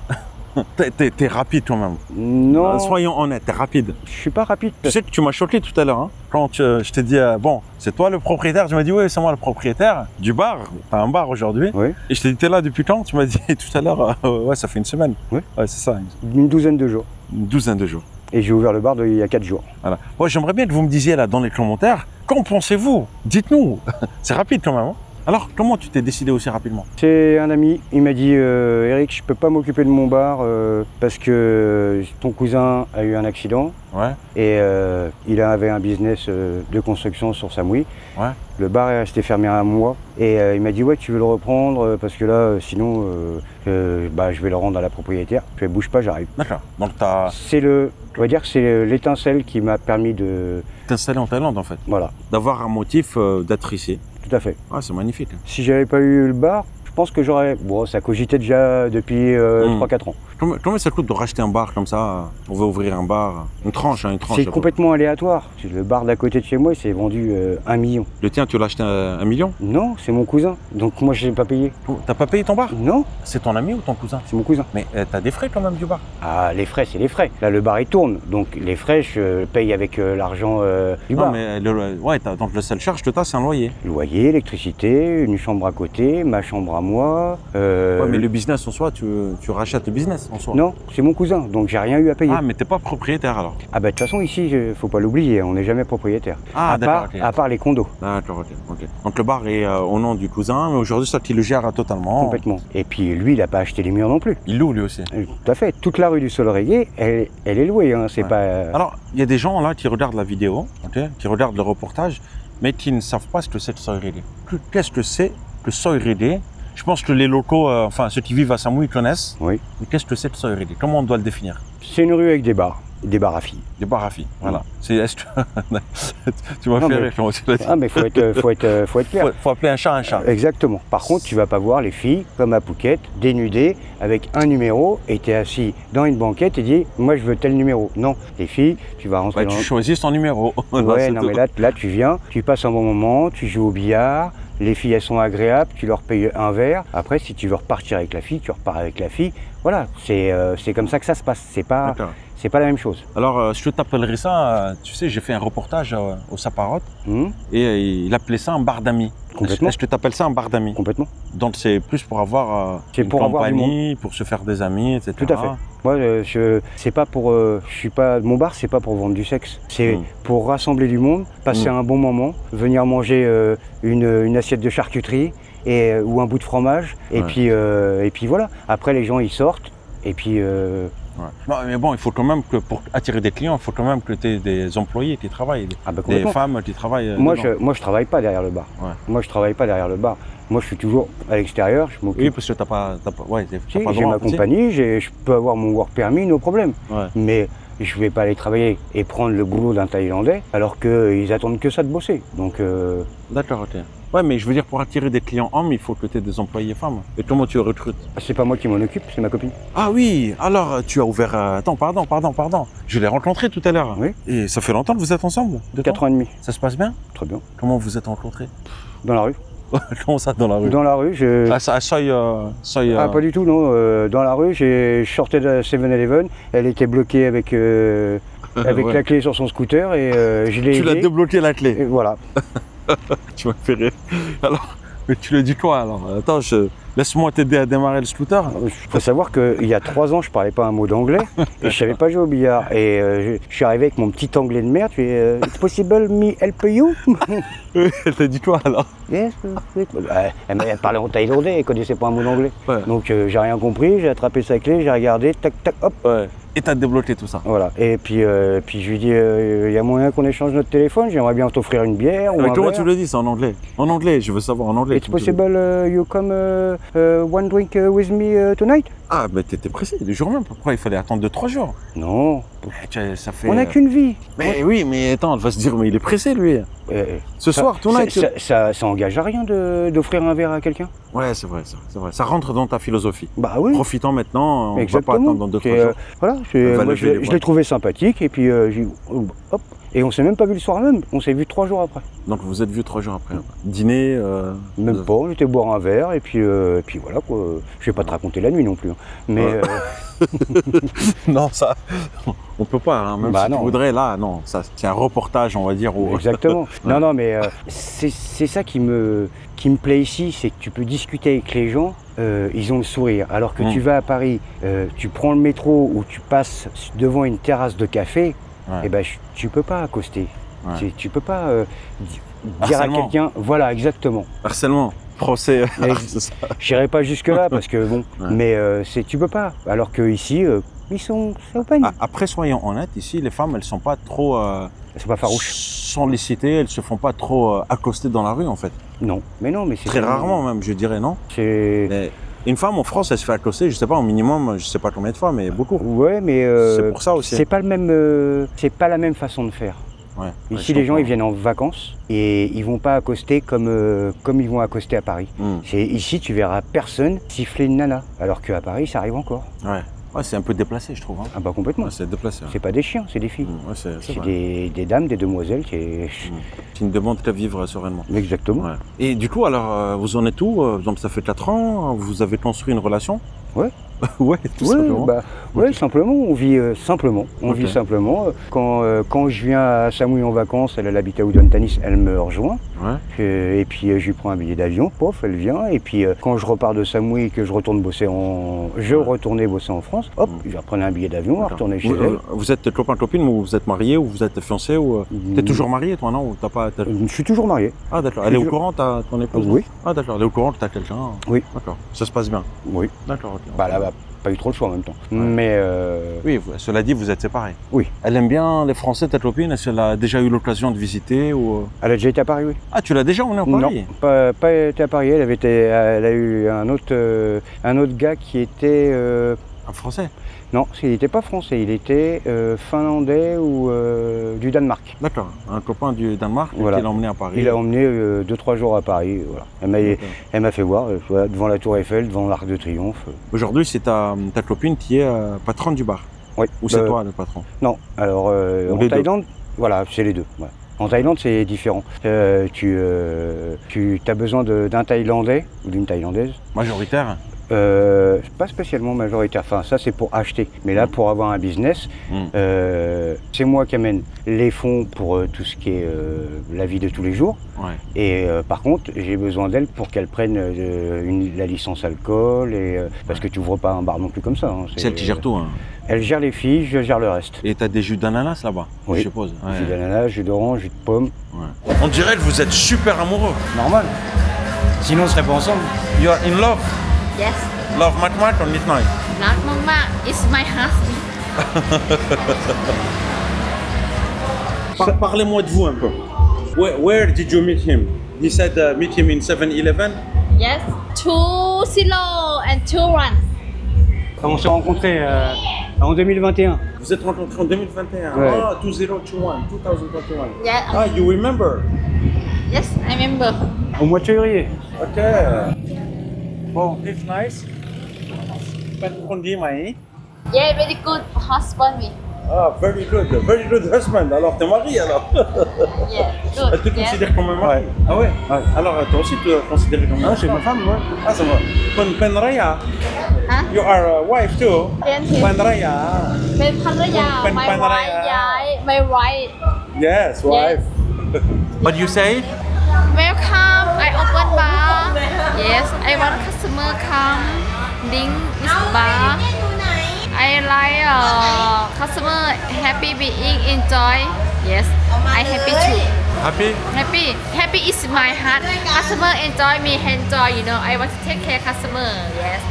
T'es rapide quand même. Non. Soyons honnêtes, t'es rapide. Je suis pas rapide. Tu sais que tu m'as choqué tout à l'heure, hein, quand je t'ai dit, bon, c'est toi le propriétaire. Tu m'as dit, oui, c'est moi le propriétaire du bar. T'as un bar aujourd'hui. Oui. Et je t'ai dit, t'es là depuis quand? Tu m'as dit tout à l'heure, ouais, ça fait une semaine. Oui. Ouais, c'est ça. Une douzaine de jours. Une douzaine de jours. Et j'ai ouvert le bar il y a 4 jours. Voilà. Moi, j'aimerais bien que vous me disiez là dans les commentaires, qu'en pensez-vous? Dites-nous. C'est rapide quand même. Hein. Alors, comment tu t'es décidé aussi rapidement? C'est un ami, il m'a dit Eric, je peux pas m'occuper de mon bar parce que ton cousin a eu un accident. Ouais. Et il avait un business de construction sur Samui. Ouais. Le bar est resté fermé un mois. Et il m'a dit ouais, tu veux le reprendre parce que là, sinon, je vais le rendre à la propriétaire. Je bouge pas, j'arrive. D'accord. Donc, t'as On va dire que c'est l'étincelle qui m'a permis de t'installer en Thaïlande en fait. Voilà, D'avoir un motif d'être ici. tout à fait. Ah, c'est magnifique. Si j'avais pas eu le bar, je pense que j'aurais. Bon, ça cogitait déjà depuis 3-4 ans. Combien ça coûte de racheter un bar comme ça? On veut ouvrir un bar, une tranche, hein, une tranche. C'est complètement aléatoire. Le bar d'à côté de chez moi, il s'est vendu 1 million. Le tien, tu l'as acheté à 1 million? Non, c'est mon cousin. Donc moi, je l'ai pas payé. T'as pas payé ton bar? Non, C'est ton ami ou ton cousin? c'est mon cousin. Mais t'as des frais quand même du bar? Ah, les frais, c'est les frais. Là, le bar, il tourne. Donc les frais, je paye avec l'argent du bar. Non, mais donc le seul charge que t'as, c'est un loyer. Loyer, électricité, une chambre à côté, ma chambre à moi. Ouais, mais le business en soi, tu rachètes le business. place en soi? Non, c'est mon cousin, donc j'ai rien eu à payer. Ah, mais t'es pas propriétaire alors? Ah bah de toute façon ici, faut pas l'oublier, on n'est jamais propriétaire. Ah, d'accord, ok. À part les condos. D'accord, ok. Donc le bar est au nom du cousin, mais aujourd'hui ça tu le gères totalement. Complètement. Et puis lui, il a pas acheté les murs non plus. Il loue lui aussi. Tout à fait. Toute la rue du Solregué, elle est louée, hein. C'est pas. Alors, il y a des gens là qui regardent la vidéo, qui regardent le reportage, mais qui ne savent pas ce que c'est le Soirede. Qu'est-ce que c'est le Soirede? Je pense que les locaux, enfin ceux qui vivent à Samui connaissent. Oui. Mais qu'est-ce que c'est le Soirede? Comment on doit le définir? C'est une rue avec des bars à filles. Des bars à filles, voilà. Est-ce que... tu m'as fait rire quand tu l'as dit. Ah mais faut être clair. Faut appeler un chat un chat. Exactement. Par contre, tu vas pas voir les filles comme à Phuket, dénudées, avec un numéro, et tu es assis dans une banquette et dis moi je veux tel numéro. Non, les filles, tu vas rentrer Tu choisis ton numéro. Ouais, non mais là tu viens, tu passes un bon moment, tu joues au billard. Les filles, elles sont agréables, tu leur payes un verre. Après, si tu veux repartir avec la fille, tu repars avec la fille. Voilà, c'est comme ça que ça se passe. C'est pas la même chose. Alors, je t'appellerais ça, tu sais, j'ai fait un reportage au Saparot et il appelait ça un bar d'amis. Complètement. Est-ce que tu appelles ça un bar d'amis? Complètement. Donc, c'est plus pour avoir une compagnie, pour se faire des amis, etc. Tout à fait. Moi, c'est pas pour, mon bar, c'est pas pour vendre du sexe. C'est pour rassembler du monde, passer un bon moment, venir manger une assiette de charcuterie ou un bout de fromage. Et puis voilà. Après, les gens, ils sortent. Et puis... Non, mais bon, il faut quand même que pour attirer des clients, il faut quand même que tu aies des employés qui travaillent, des femmes qui travaillent. Moi, je travaille pas derrière le bar. Ouais. Moi, je travaille pas derrière le bar. Moi, je suis toujours à l'extérieur. Je m'occupe. Oui, parce que t'as pas j'ai ma compagnie, je peux avoir mon work permit, no problème. Ouais. Mais je vais pas aller travailler et prendre le boulot d'un Thaïlandais alors qu'ils attendent que ça de bosser. Donc. D'accord, ok. Ouais, mais je veux dire, pour attirer des clients hommes, il faut que tu aies des employés femmes. Et comment tu recrutes? C'est pas moi qui m'en occupe, c'est ma copine. Ah oui, alors tu as ouvert... Attends, pardon. Je l'ai rencontré tout à l'heure. Oui. Et ça fait longtemps que vous êtes ensemble? 4 ans et demi. Ça se passe bien? Très bien. Comment vous êtes rencontrés? Dans la rue. Comment ça, dans la rue? Dans la rue, Ah, pas du tout, non. Dans la rue, je sortais de 7-Eleven, elle était bloquée avec la clé sur son scooter et je l'ai aidée. Tu l'as débloqué la clé? Et voilà. Tu m'as fait rire. Alors, mais tu le dis quoi alors? Attends, laisse-moi t'aider à démarrer le scooter. Il faut savoir qu'il y a 3 ans, je parlais pas un mot d'anglais et je savais pas jouer au billard. Et je suis arrivé avec mon petit anglais de merde. It's possible me help you? Elle t'a dit quoi alors? Yes. Elle parlait en thaïlandais, elle connaissait pas un mot d'anglais. Ouais. Donc j'ai rien compris, j'ai attrapé sa clé, j'ai regardé, tac tac, hop. Ouais. Et t'as débloqué tout ça. Voilà. Et puis je lui dis, il y a moyen qu'on échange notre téléphone, j'aimerais bien t'offrir une bière ou un comment verre. tu le dis, c'est en anglais? En anglais, je veux savoir en anglais. It's possible you come one drink with me tonight? Ah, mais t'étais pressé, le jour même. Pourquoi il fallait attendre 2-3 jours? Non. Ça fait, on n'a qu'une vie. Mais oui, mais attends, elle va se dire, mais il est pressé lui. Ce soir, tonight. Ça engage à rien d'offrir un verre à quelqu'un? Ouais, c'est vrai, ça rentre dans ta philosophie. Bah oui. Profitant maintenant, on ne va pas attendre dans 2-3 jours. Voilà, moi, je l'ai trouvé sympathique et puis hop. Et on s'est même pas vu le soir même, on s'est vu 3 jours après. Donc vous êtes vu 3 jours après. Dîner même pas, on était boire un verre et puis voilà quoi. Je vais pas te raconter la nuit non plus. Mais non, ça, on peut pas, hein, même si tu voudrais, là, non, c'est un reportage, on va dire. Exactement. Non, mais c'est ça qui me plaît ici, c'est que tu peux discuter avec les gens, ils ont le sourire. Alors que tu vas à Paris, tu prends le métro ou tu passes devant une terrasse de café, et ben tu peux pas accoster. Tu peux pas dire à quelqu'un, voilà, exactement. Harcèlement. Procès. J'irai pas jusque là parce que bon, mais tu peux pas. Alors que ici, ils sont open. Après, soyons honnêtes, ici, les femmes, elles sont pas trop. Elles sont pas farouches. Sollicitées, elles se font pas trop accoster dans la rue en fait. Non, mais c'est très rarement même, je dirais, non. Une femme en France, elle se fait accoster, je sais pas, au minimum, je sais pas combien de fois, mais beaucoup. Ouais, mais c'est pour ça aussi. C'est pas la même façon de faire. Ouais, ici, les gens, ils viennent en vacances et ils vont pas accoster comme ils vont accoster à Paris. Ici, tu verras personne siffler une nana, alors qu'à Paris, ça arrive encore. Ouais, c'est un peu déplacé, je trouve. Hein. Ah bah complètement. Ouais, c'est déplacé. C'est pas des chiens, c'est des filles. Ouais, c'est des dames, des demoiselles qui ne demandent qu'à vivre sereinement. Exactement. Ouais. Et du coup, alors, vous en êtes où? Donc ça fait 4 ans, vous avez construit une relation? Ouais. Ouais, tout simplement. Bah, ouais, simplement, on vit simplement. On vit simplement. Quand je viens à Samui en vacances, elle habite à Udon-Tanis, elle me rejoint. Ouais. Et puis je lui prends un billet d'avion, pof, elle vient. Et puis quand je repars de Samui et que je retourne bosser je retournais bosser en France, hop, je reprenais un billet d'avion, on retournait chez elle. Vous êtes copain-copine, ou vous êtes marié, ou vous êtes fiancé, ou t'es toujours marié toi, non? Ou t'as pas, Je suis toujours marié. Ah d'accord, elle est au courant, ton épouse? Oui. Ah d'accord, elle est au courant que t'as quelqu'un? Oui. D'accord, ça se passe bien? Oui. D'accord, ok. Bah là, pas eu trop le choix en même temps. Mais oui, cela dit, vous êtes séparés. Oui. Elle aime bien les Français, ta copine? Est-ce qu'elle a déjà eu l'occasion de visiter ou... Elle a déjà été à Paris, oui. Ah, tu l'as déjà emmenée à Paris? Non, pas été à Paris. Elle a eu un autre gars qui était... Un Français? Non, il n'était pas français, il était finlandais ou du Danemark. D'accord, un copain du Danemark qui l'a emmené à Paris. Il a emmené 2-3 jours à Paris. Voilà. Elle m'a fait voir devant la Tour Eiffel, devant l'Arc de Triomphe. Aujourd'hui, c'est ta copine qui est patronne du bar? Oui. Ou c'est toi le patron? Non, alors en Thaïlande, voilà, c'est les deux. Ouais. En Thaïlande, c'est différent. Tu as besoin d'un Thaïlandais ou d'une Thaïlandaise. Majoritaire? Pas spécialement majoritaire, enfin ça c'est pour acheter, mais là pour avoir un business, c'est moi qui amène les fonds pour tout ce qui est la vie de tous les jours, et par contre j'ai besoin d'elle pour qu'elle prenne la licence alcool, parce que tu ouvres pas un bar non plus comme ça. Hein, c'est elle qui gère tout. Hein. Elle gère les filles, je gère le reste. Et tu as des jus d'ananas là-bas? Oui, je suppose. Jus d'ananas, jus d'orange, jus de pomme. On dirait que vous êtes super amoureux. Normal, sinon on serait pas ensemble. You are in love? Yes. Love มาก ๆ or นิดหน่อย รักมากๆ It's my husband. Parlez-moi de vous un peu. Where did you meet him? He said meet him in 7-Eleven. Yes. 2-0 and 2-1. On s'est rencontrés en 2021. Vous êtes rencontrés en 2021. Ouais. Ah, 2021, 2021. Yeah. Ah, you remember? Yes, I remember. Au mois de février. Ok. Bon, it's nice. เป็นคนดีไหม Yeah, very good husband me. Ah, very good husband. Alors, t'es marié alors? Yeah, good. Elle te considère comme un mari? Ah ouais? Alors, toi aussi, tu te considères comme un mari? C'est ma femme, ouais. Ah, c'est moi. Ben Raya. Huh? You are a wife too. Ben Raya. เป็นภรรยา เป็น my ภรรยา wife ย้าย my wife. Yes, wife. But you say? Welcome, I open bar. Yes, I want customer come. Drink is bar. I like customer happy being enjoy. Yes, I happy too. Happy? Happy is my heart. Customer enjoy me enjoy. You know, I want to take care customer. Yes.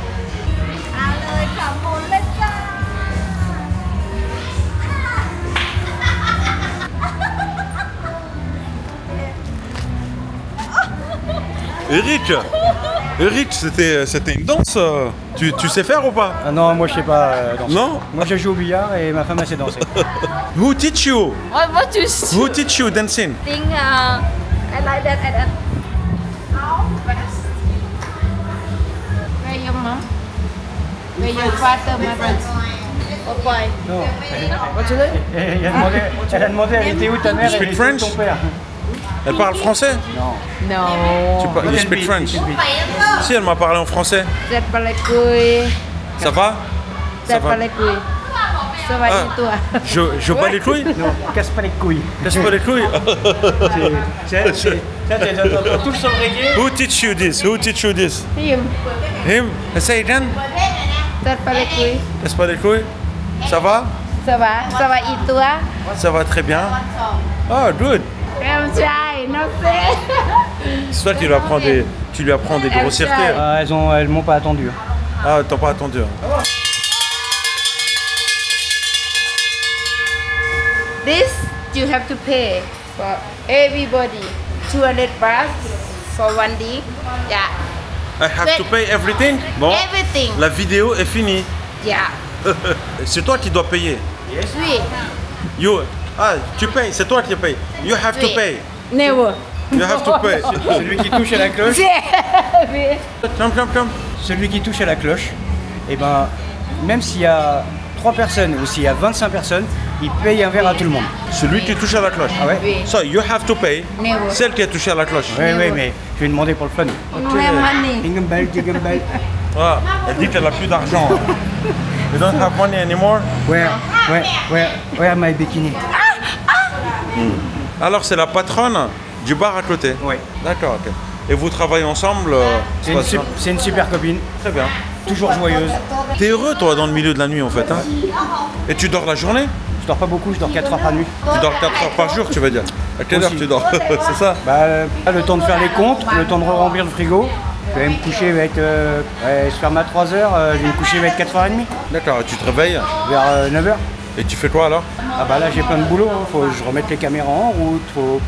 เอาเลยขอบคุณเลยจ้า Eric, c'était une danse. Tu sais faire ou pas? Ah non, moi je sais pas danser. Non? Moi je joue au billard et ma femme elle sait danser. Who teach you? What you Who teach you dancing? think? I like that. Where your mom? Where your father, mother? Oh boy. Non. Elle a demandé, elle était où ta mère Speak et French? ton père. Elle parle français? Non. No. You speak French? Si, elle m'a parlé en français. Rất là lệ cười. Ça va? Ça Rất va? là lệ cười. Ça va Ah. đi toi. Je bats les couilles? Non, casse pas les couilles. Casse pas les couilles? Dans tout le sobriquet. Who teach you this? Who teach you this? Him. Him? Say again? Rất là lệ cười. Casse pas les couilles? Ça va? Ça va đi toi. Ça va très bien. Oh, good. Em trai, nó sẽ. C'est toi qui lui apprends des grossièretés. Ah, elles m'ont pas attendu. Ah, t'as pas attendu. This you have to pay for everybody. 200 baht for one day. Yeah. I have to pay everything? Bon, Everything. la vidéo est finie. Yeah. C'est toi qui dois payer. Oui. Tu payes, c'est toi qui payes. You have to Oui. pay. Never. You have to pay. Celui qui touche à la cloche. Come. Celui qui touche à la cloche, et ben, même s'il y a 3 personnes ou s'il y a 25 personnes, il paye un verre à tout le monde. Celui qui touche à la cloche. Ah ouais? Oui. So, you have to pay. Never. Celle qui a touché à la cloche. Oui, mais je vais demander pour le fun. No have money. Jingle bell, jingle bell. Ah, elle dit qu'elle a plus d'argent. You don't have money anymore? Where my bikini? Alors c'est la patronne du bar à côté? Oui. D'accord, ok. Et vous travaillez ensemble? C'est une super copine. Très bien. Toujours joyeuse. T'es heureux toi dans le milieu de la nuit en fait, hein? Et tu dors la journée? Je dors pas beaucoup, je dors 4 heures par nuit. Tu dors 4 heures par jour, tu veux dire? À quelle heure tu dors? C'est ça? Le temps de faire les comptes, le temps de remplir le frigo. Je vais me coucher, je ferme à 3 heures, je vais me coucher vers 4h30. D'accord, et tu te réveilles? Vers 9h. Et tu fais quoi alors? Là j'ai plein de boulot, faut que je remette les caméras en route, faut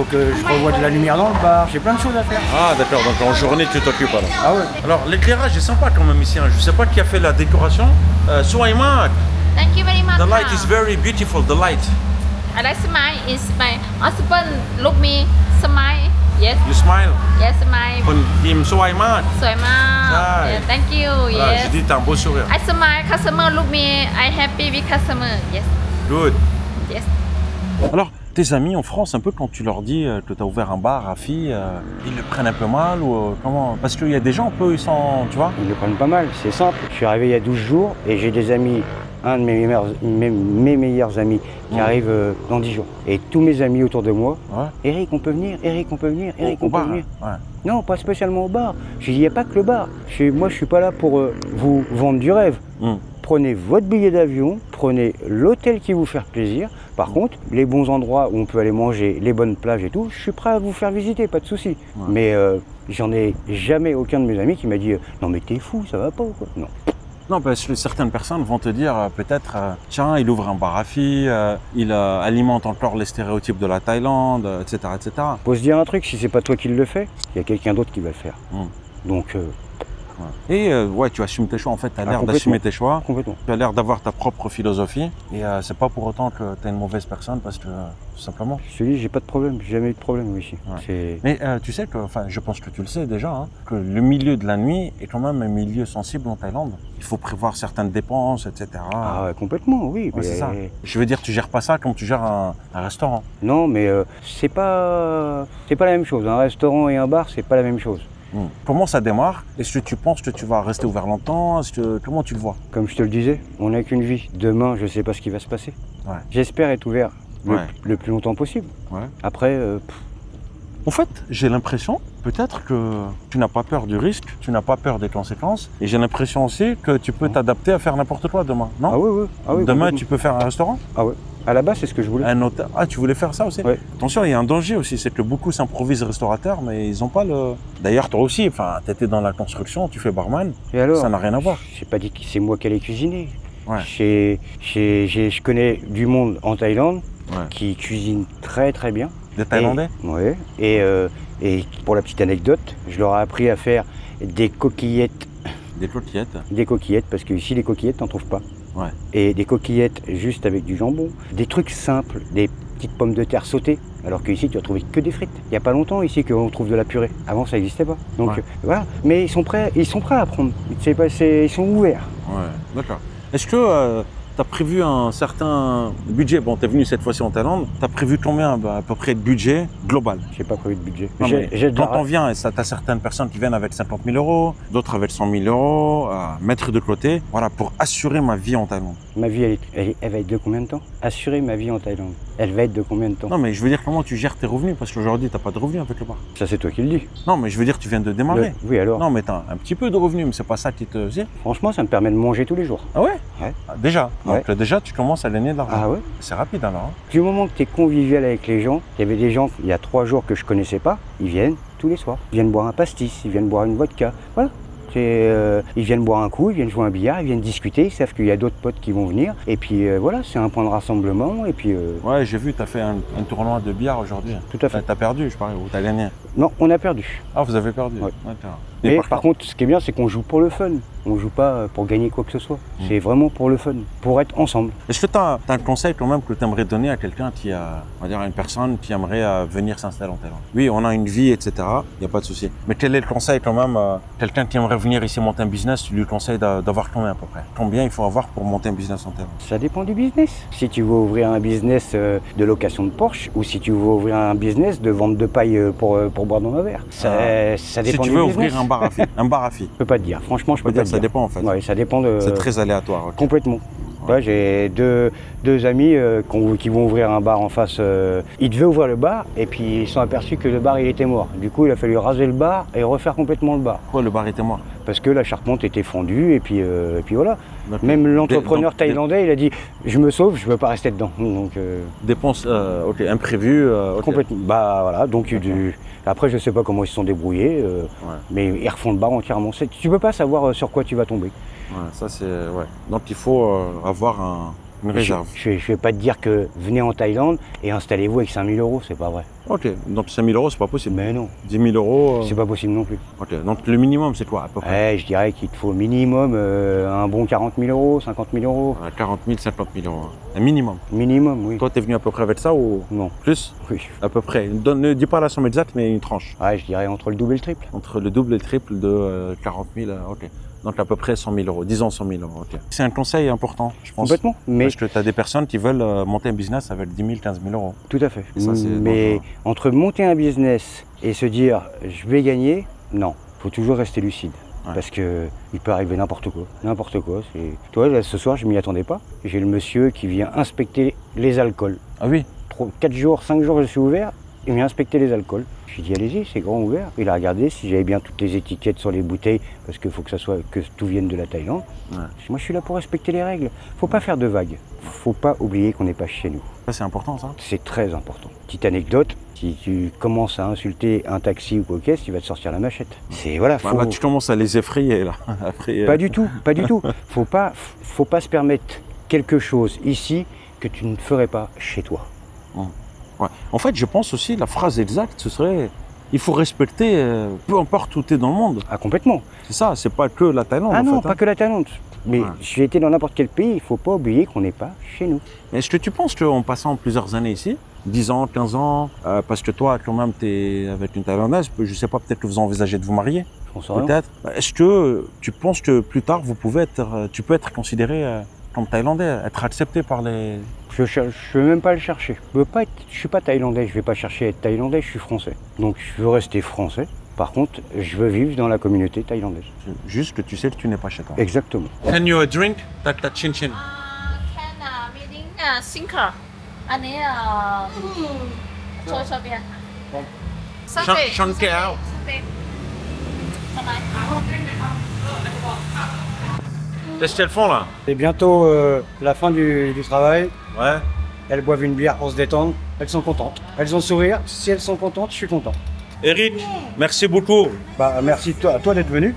que je revoie de la lumière dans le bar, j'ai plein de choses à faire. Ah d'accord, donc en journée tu t'occupes alors? Ah ouais. Alors l'éclairage est sympa quand même ici, hein. Je sais pas qui a fait la décoration. Souaïma, Thank you very much. the light is very beautiful, the light. I like smile is my husband look me smile. Yes. You smile? Yes, smile. คนยิ้มสวยมาก สวยมาก ใช่ Yeah, thank you. Voilà, Yes. j'ai dit t'as un beau sourire. I smile, customer look me. I happy with customer. Yes. Good. Yes. Alors, tes amis en France, un peu quand tu leur dis que tu as ouvert un bar à filles, ils le prennent un peu mal ou comment? Parce qu'il y a des gens un peu, ils sont, tu vois? Ils le prennent pas mal, c'est simple. Je suis arrivé il y a 12 jours et j'ai des amis, un de mes meilleurs amis qui arrive dans 10 jours. Et tous mes amis autour de moi, Ouais. Eric, on peut venir, Eric, on peut venir, Eric, Au on peut bar, venir. ouais. Non, pas spécialement au bar. Je dis, il n'y a pas que le bar. Moi, je suis pas là pour vous vendre du rêve. Prenez votre billet d'avion, prenez l'hôtel qui vous fait plaisir. Par contre, les bons endroits où on peut aller manger, les bonnes plages et tout, je suis prêt à vous faire visiter, pas de souci. Ouais. Mais j'en ai jamais aucun de mes amis qui m'a dit non mais t'es fou, ça va pas ou quoi? Non. Non, parce que certaines personnes vont te dire peut-être, tiens, il ouvre un bar à filles, il alimente encore les stéréotypes de la Thaïlande, etc., etc. Faut se dire un truc, si c'est pas toi qui le fais, il y a quelqu'un d'autre qui va le faire. Donc, Ouais. Et ouais, tu assumes tes choix, en fait, tu as l'air complètement. d'assumer tes choix, complètement. tu as l'air d'avoir ta propre philosophie, et c'est pas pour autant que tu es une mauvaise personne, parce que, tout simplement. Je te dis, j'ai pas de problème, j'ai jamais eu de problème ici. Ouais. Mais tu sais que, enfin, je pense que tu le sais déjà, hein, que le milieu de la nuit est quand même un milieu sensible en Thaïlande. Il faut prévoir certaines dépenses, etc. Ah ouais, complètement, oui. Ouais, c'est ça. Je veux dire, tu gères pas ça comme tu gères un restaurant. Non, mais c'est pas la même chose. Un restaurant et un bar, c'est pas la même chose. Comment ça démarre? Est-ce que tu penses que tu vas rester ouvert longtemps? Comment tu le vois? Comme je te le disais, on n'a qu'une vie. Demain, je sais pas ce qui va se passer. Ouais. J'espère être ouvert Ouais. le plus longtemps possible. Ouais. Après, En fait, j'ai l'impression, peut-être que tu n'as pas peur du risque, tu n'as pas peur des conséquences, et j'ai l'impression aussi que tu peux t'adapter à faire n'importe quoi demain, non? ah oui. Demain, complètement. tu peux faire un restaurant? Ah ouais. À la base, c'est ce que je voulais. Un hôtel. Ah, tu voulais faire ça aussi? Ouais. Attention, il y a un danger aussi, c'est que beaucoup s'improvisent restaurateurs, mais ils n'ont pas le... D'ailleurs, toi aussi, enfin, tu étais dans la construction, tu fais barman, Et alors, ça n'a rien à voir. j'ai pas dit que c'est moi qui allais cuisiner. Ouais. Je connais du monde en Thaïlande Ouais. qui cuisine très très bien. Des Thaïlandais? Ouais. Et pour la petite anecdote, je leur ai appris à faire des coquillettes. Des coquillettes. Des coquillettes, parce que ici les coquillettes, t'en trouves pas. Ouais. Et des coquillettes juste avec du jambon. Des trucs simples, des petites pommes de terre sautées. Alors qu'ici, tu vas trouver que des frites. Il n'y a pas longtemps ici qu'on trouve de la purée. Avant, ça n'existait pas. Donc Ouais. voilà. Mais ils sont prêts à apprendre. Ils sont ouverts. Ouais, d'accord. Est-ce que tu as prévu un certain budget? Bon, tu es venu cette fois-ci en Thaïlande, tu as prévu combien à peu près de budget global? J'ai pas prévu de budget. Non, mais J'ai de quand la- on vient, tu as certaines personnes qui viennent avec 50 000 euros, d'autres avec 100 000 euros, à mettre de côté, voilà, pour assurer ma vie en Thaïlande. Ma vie, elle va être de combien de temps? Assurer ma vie en Thaïlande. Elle va être de combien de temps? Non, mais je veux dire, comment tu gères tes revenus? Parce qu'aujourd'hui, tu n'as pas de revenus avec le bar. Ça, c'est toi qui le dis. Non, mais je veux dire, tu viens de démarrer. Oui, alors. Non, mais tu as un petit peu de revenus, mais c'est pas ça qui te... Franchement, ça me permet de manger tous les jours. Ah ouais? Ouais. Ah, déjà. Ouais. Donc déjà, tu commences à gagner de l'argent. Ah ouais? C'est rapide alors. Hein. Du moment que tu es convivial avec les gens, il y avait des gens, il y a 3 jours que je connaissais pas, ils viennent tous les soirs. Ils viennent boire un pastis, ils viennent boire une vodka. Voilà. Ils viennent boire un coup, ils viennent jouer un billard, ils viennent discuter, ils savent qu'il y a d'autres potes qui vont venir. Et puis voilà, c'est un point de rassemblement. Et puis, Ouais, j'ai vu, tu as fait un tournoi de billard aujourd'hui. Tout à fait. Tu as perdu, je parie, ou tu as gagné? Non, on a perdu. Ah, vous avez perdu? Ouais. D'accord. Mais par contre, ce qui est bien, c'est qu'on joue pour le fun. On joue pas pour gagner quoi que ce soit. C'est vraiment pour le fun, pour être ensemble. Est-ce que tu as un conseil quand même que tu aimerais donner à quelqu'un qui a, on va dire à une personne qui aimerait venir s'installer en Thaïlande? Oui, on a une vie, etc. Il n'y a pas de souci. Mais quel est le conseil quand même quelqu'un qui aimerait venir ici monter un business, tu lui conseilles d'avoir combien à peu près? Combien il faut avoir pour monter un business en Thaïlande? Ça dépend du business. Si tu veux ouvrir un business de location de Porsche ou si tu veux ouvrir un business de vente de paille pour boire dans un verre. Ça dépend Si tu du veux business. ouvrir un barafi. Un barafi. Je peux pas te dire, franchement, je peux pas te dire. Ça dépend en fait. Ouais, ça dépend de. C'est très aléatoire. Okay. Complètement. Ouais, j'ai deux amis qui vont ouvrir un bar en face. Ils devaient ouvrir le bar et puis ils se sont aperçus que le bar il était mort. Du coup, il a fallu raser le bar et refaire complètement le bar. Pourquoi le bar était mort? Parce que la charpente était fondue et puis voilà. Même l'entrepreneur thaïlandais, il a dit je me sauve, je ne veux pas rester dedans. Donc dépenses ok, imprévues. Okay. Complètement. Bah voilà, donc après je sais pas comment ils se sont débrouillés, mais ils refont le bar entièrement. Tu peux pas savoir sur quoi tu vas tomber. Ouais, ça c'est ouais. Donc il faut avoir une réserve. Je vais pas te dire que venez en Thaïlande et installez-vous avec 5 000 €, c'est pas vrai. Ok, donc 5 000 € c'est pas possible. Mais non. 10 000 €. C'est pas possible non plus. Ok, donc le minimum c'est quoi à peu près? Je dirais qu'il te faut minimum un bon 40 000 €, 50 000 €. 40 000, 50 000 €. Un minimum. Minimum, oui. Toi t'es venu à peu près avec ça ou non? Plus? Oui. À peu près. Ne dis pas la somme exacte mais une tranche. Ouais, je dirais entre le double et le triple. Entre le double et le triple de 40 000, ok. Donc à peu près 100 000 €, disons 100 000 €. Okay. C'est un conseil important, je pense. Complètement. Mais parce que tu as des personnes qui veulent monter un business avec 10 000, 15 000 €. Tout à fait. Ça, mais entre monter un business et se dire je vais gagner, non. Il faut toujours rester lucide. Ouais. Parce qu'il peut arriver n'importe quoi. N'importe quoi. Tu vois, là, ce soir, je ne m'y attendais pas. J'ai le monsieur qui vient inspecter les alcools. Ah oui? 4 jours, 5 jours, je suis ouvert. Il vient inspecter les alcools. Je lui ai dit allez-y, c'est grand ouvert. Il a regardé si j'avais bien toutes les étiquettes sur les bouteilles, parce qu'il faut que tout vienne de la Thaïlande. Ouais. Moi je suis là pour respecter les règles. Faut pas faire de vagues. Faut pas oublier qu'on n'est pas chez nous. Ça c'est important ça? C'est très important. Petite anecdote, si tu commences à insulter un taxi ou quoi qu'est-ce, tu vas te sortir la machette. C'est voilà. Bah, tu commences à les effrayer là. Après, Pas du tout, pas du tout. Faut pas se permettre quelque chose ici que tu ne ferais pas chez toi. Ouais. En fait, je pense aussi, la phrase exacte, ce serait il faut respecter peu importe où tu es dans le monde. Ah, complètement. C'est ça, c'est pas que la Thaïlande. Ah en non, fait, pas que la Thaïlande. Mais j'ai été dans n'importe quel pays, il ne faut pas oublier qu'on n'est pas chez nous. Mais est-ce que tu penses qu'en passant plusieurs années ici, 10 ans, 15 ans, parce que toi, quand même, tu es avec une Thaïlandaise, je sais pas, peut-être que vous envisagez de vous marier? Peut-être. Est-ce que tu penses que plus tard, tu peux être considéré comme Thaïlandais, être accepté par les... Je ne veux même pas le chercher. Je ne suis pas Thaïlandais, je ne vais pas chercher à être Thaïlandais, je suis français. Donc je veux rester français. Par contre, je veux vivre dans la communauté thaïlandaise. Juste que tu sais que tu n'es pas chez toi. Exactement. Can you drink that chin chin? Can meeting sinker. Ani choy bia. Shankar. Qu'est-ce qu'elles font là? C'est bientôt la fin du travail. Ouais. Elles boivent une bière pour se détendre. Elles sont contentes. Elles ont le sourire. Si elles sont contentes, je suis content. Eric, merci beaucoup. Bah, merci à toi d'être venu.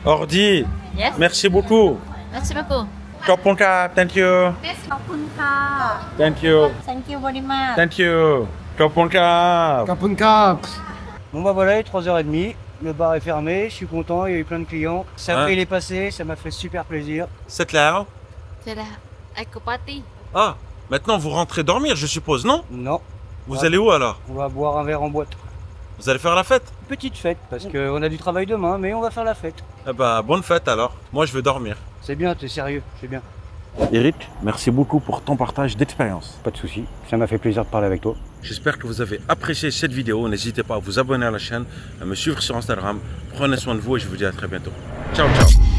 Ordi, yes. Merci beaucoup. Merci beaucoup. Khop ka, thank you. Thank you. Thank you very much. Thank you. Khop ka. Bon bah voilà, il est 3h30. Le bar est fermé, je suis content, il y a eu plein de clients. Ça il est passé, ça m'a fait super plaisir. C'est là? C'est là. Avec party. Ah, maintenant vous rentrez dormir, je suppose, non? Non. Vous allez où alors? On va boire un verre en boîte. Vous allez faire la fête? Petite fête, parce qu'on a du travail demain, mais on va faire la fête. Eh bah, bonne fête alors. Moi, je veux dormir. C'est bien, t'es sérieux, c'est bien. Eric, merci beaucoup pour ton partage d'expérience. Pas de souci, ça m'a fait plaisir de parler avec toi. J'espère que vous avez apprécié cette vidéo. N'hésitez pas à vous abonner à la chaîne, à me suivre sur Instagram. Prenez soin de vous et je vous dis à très bientôt. Ciao, ciao.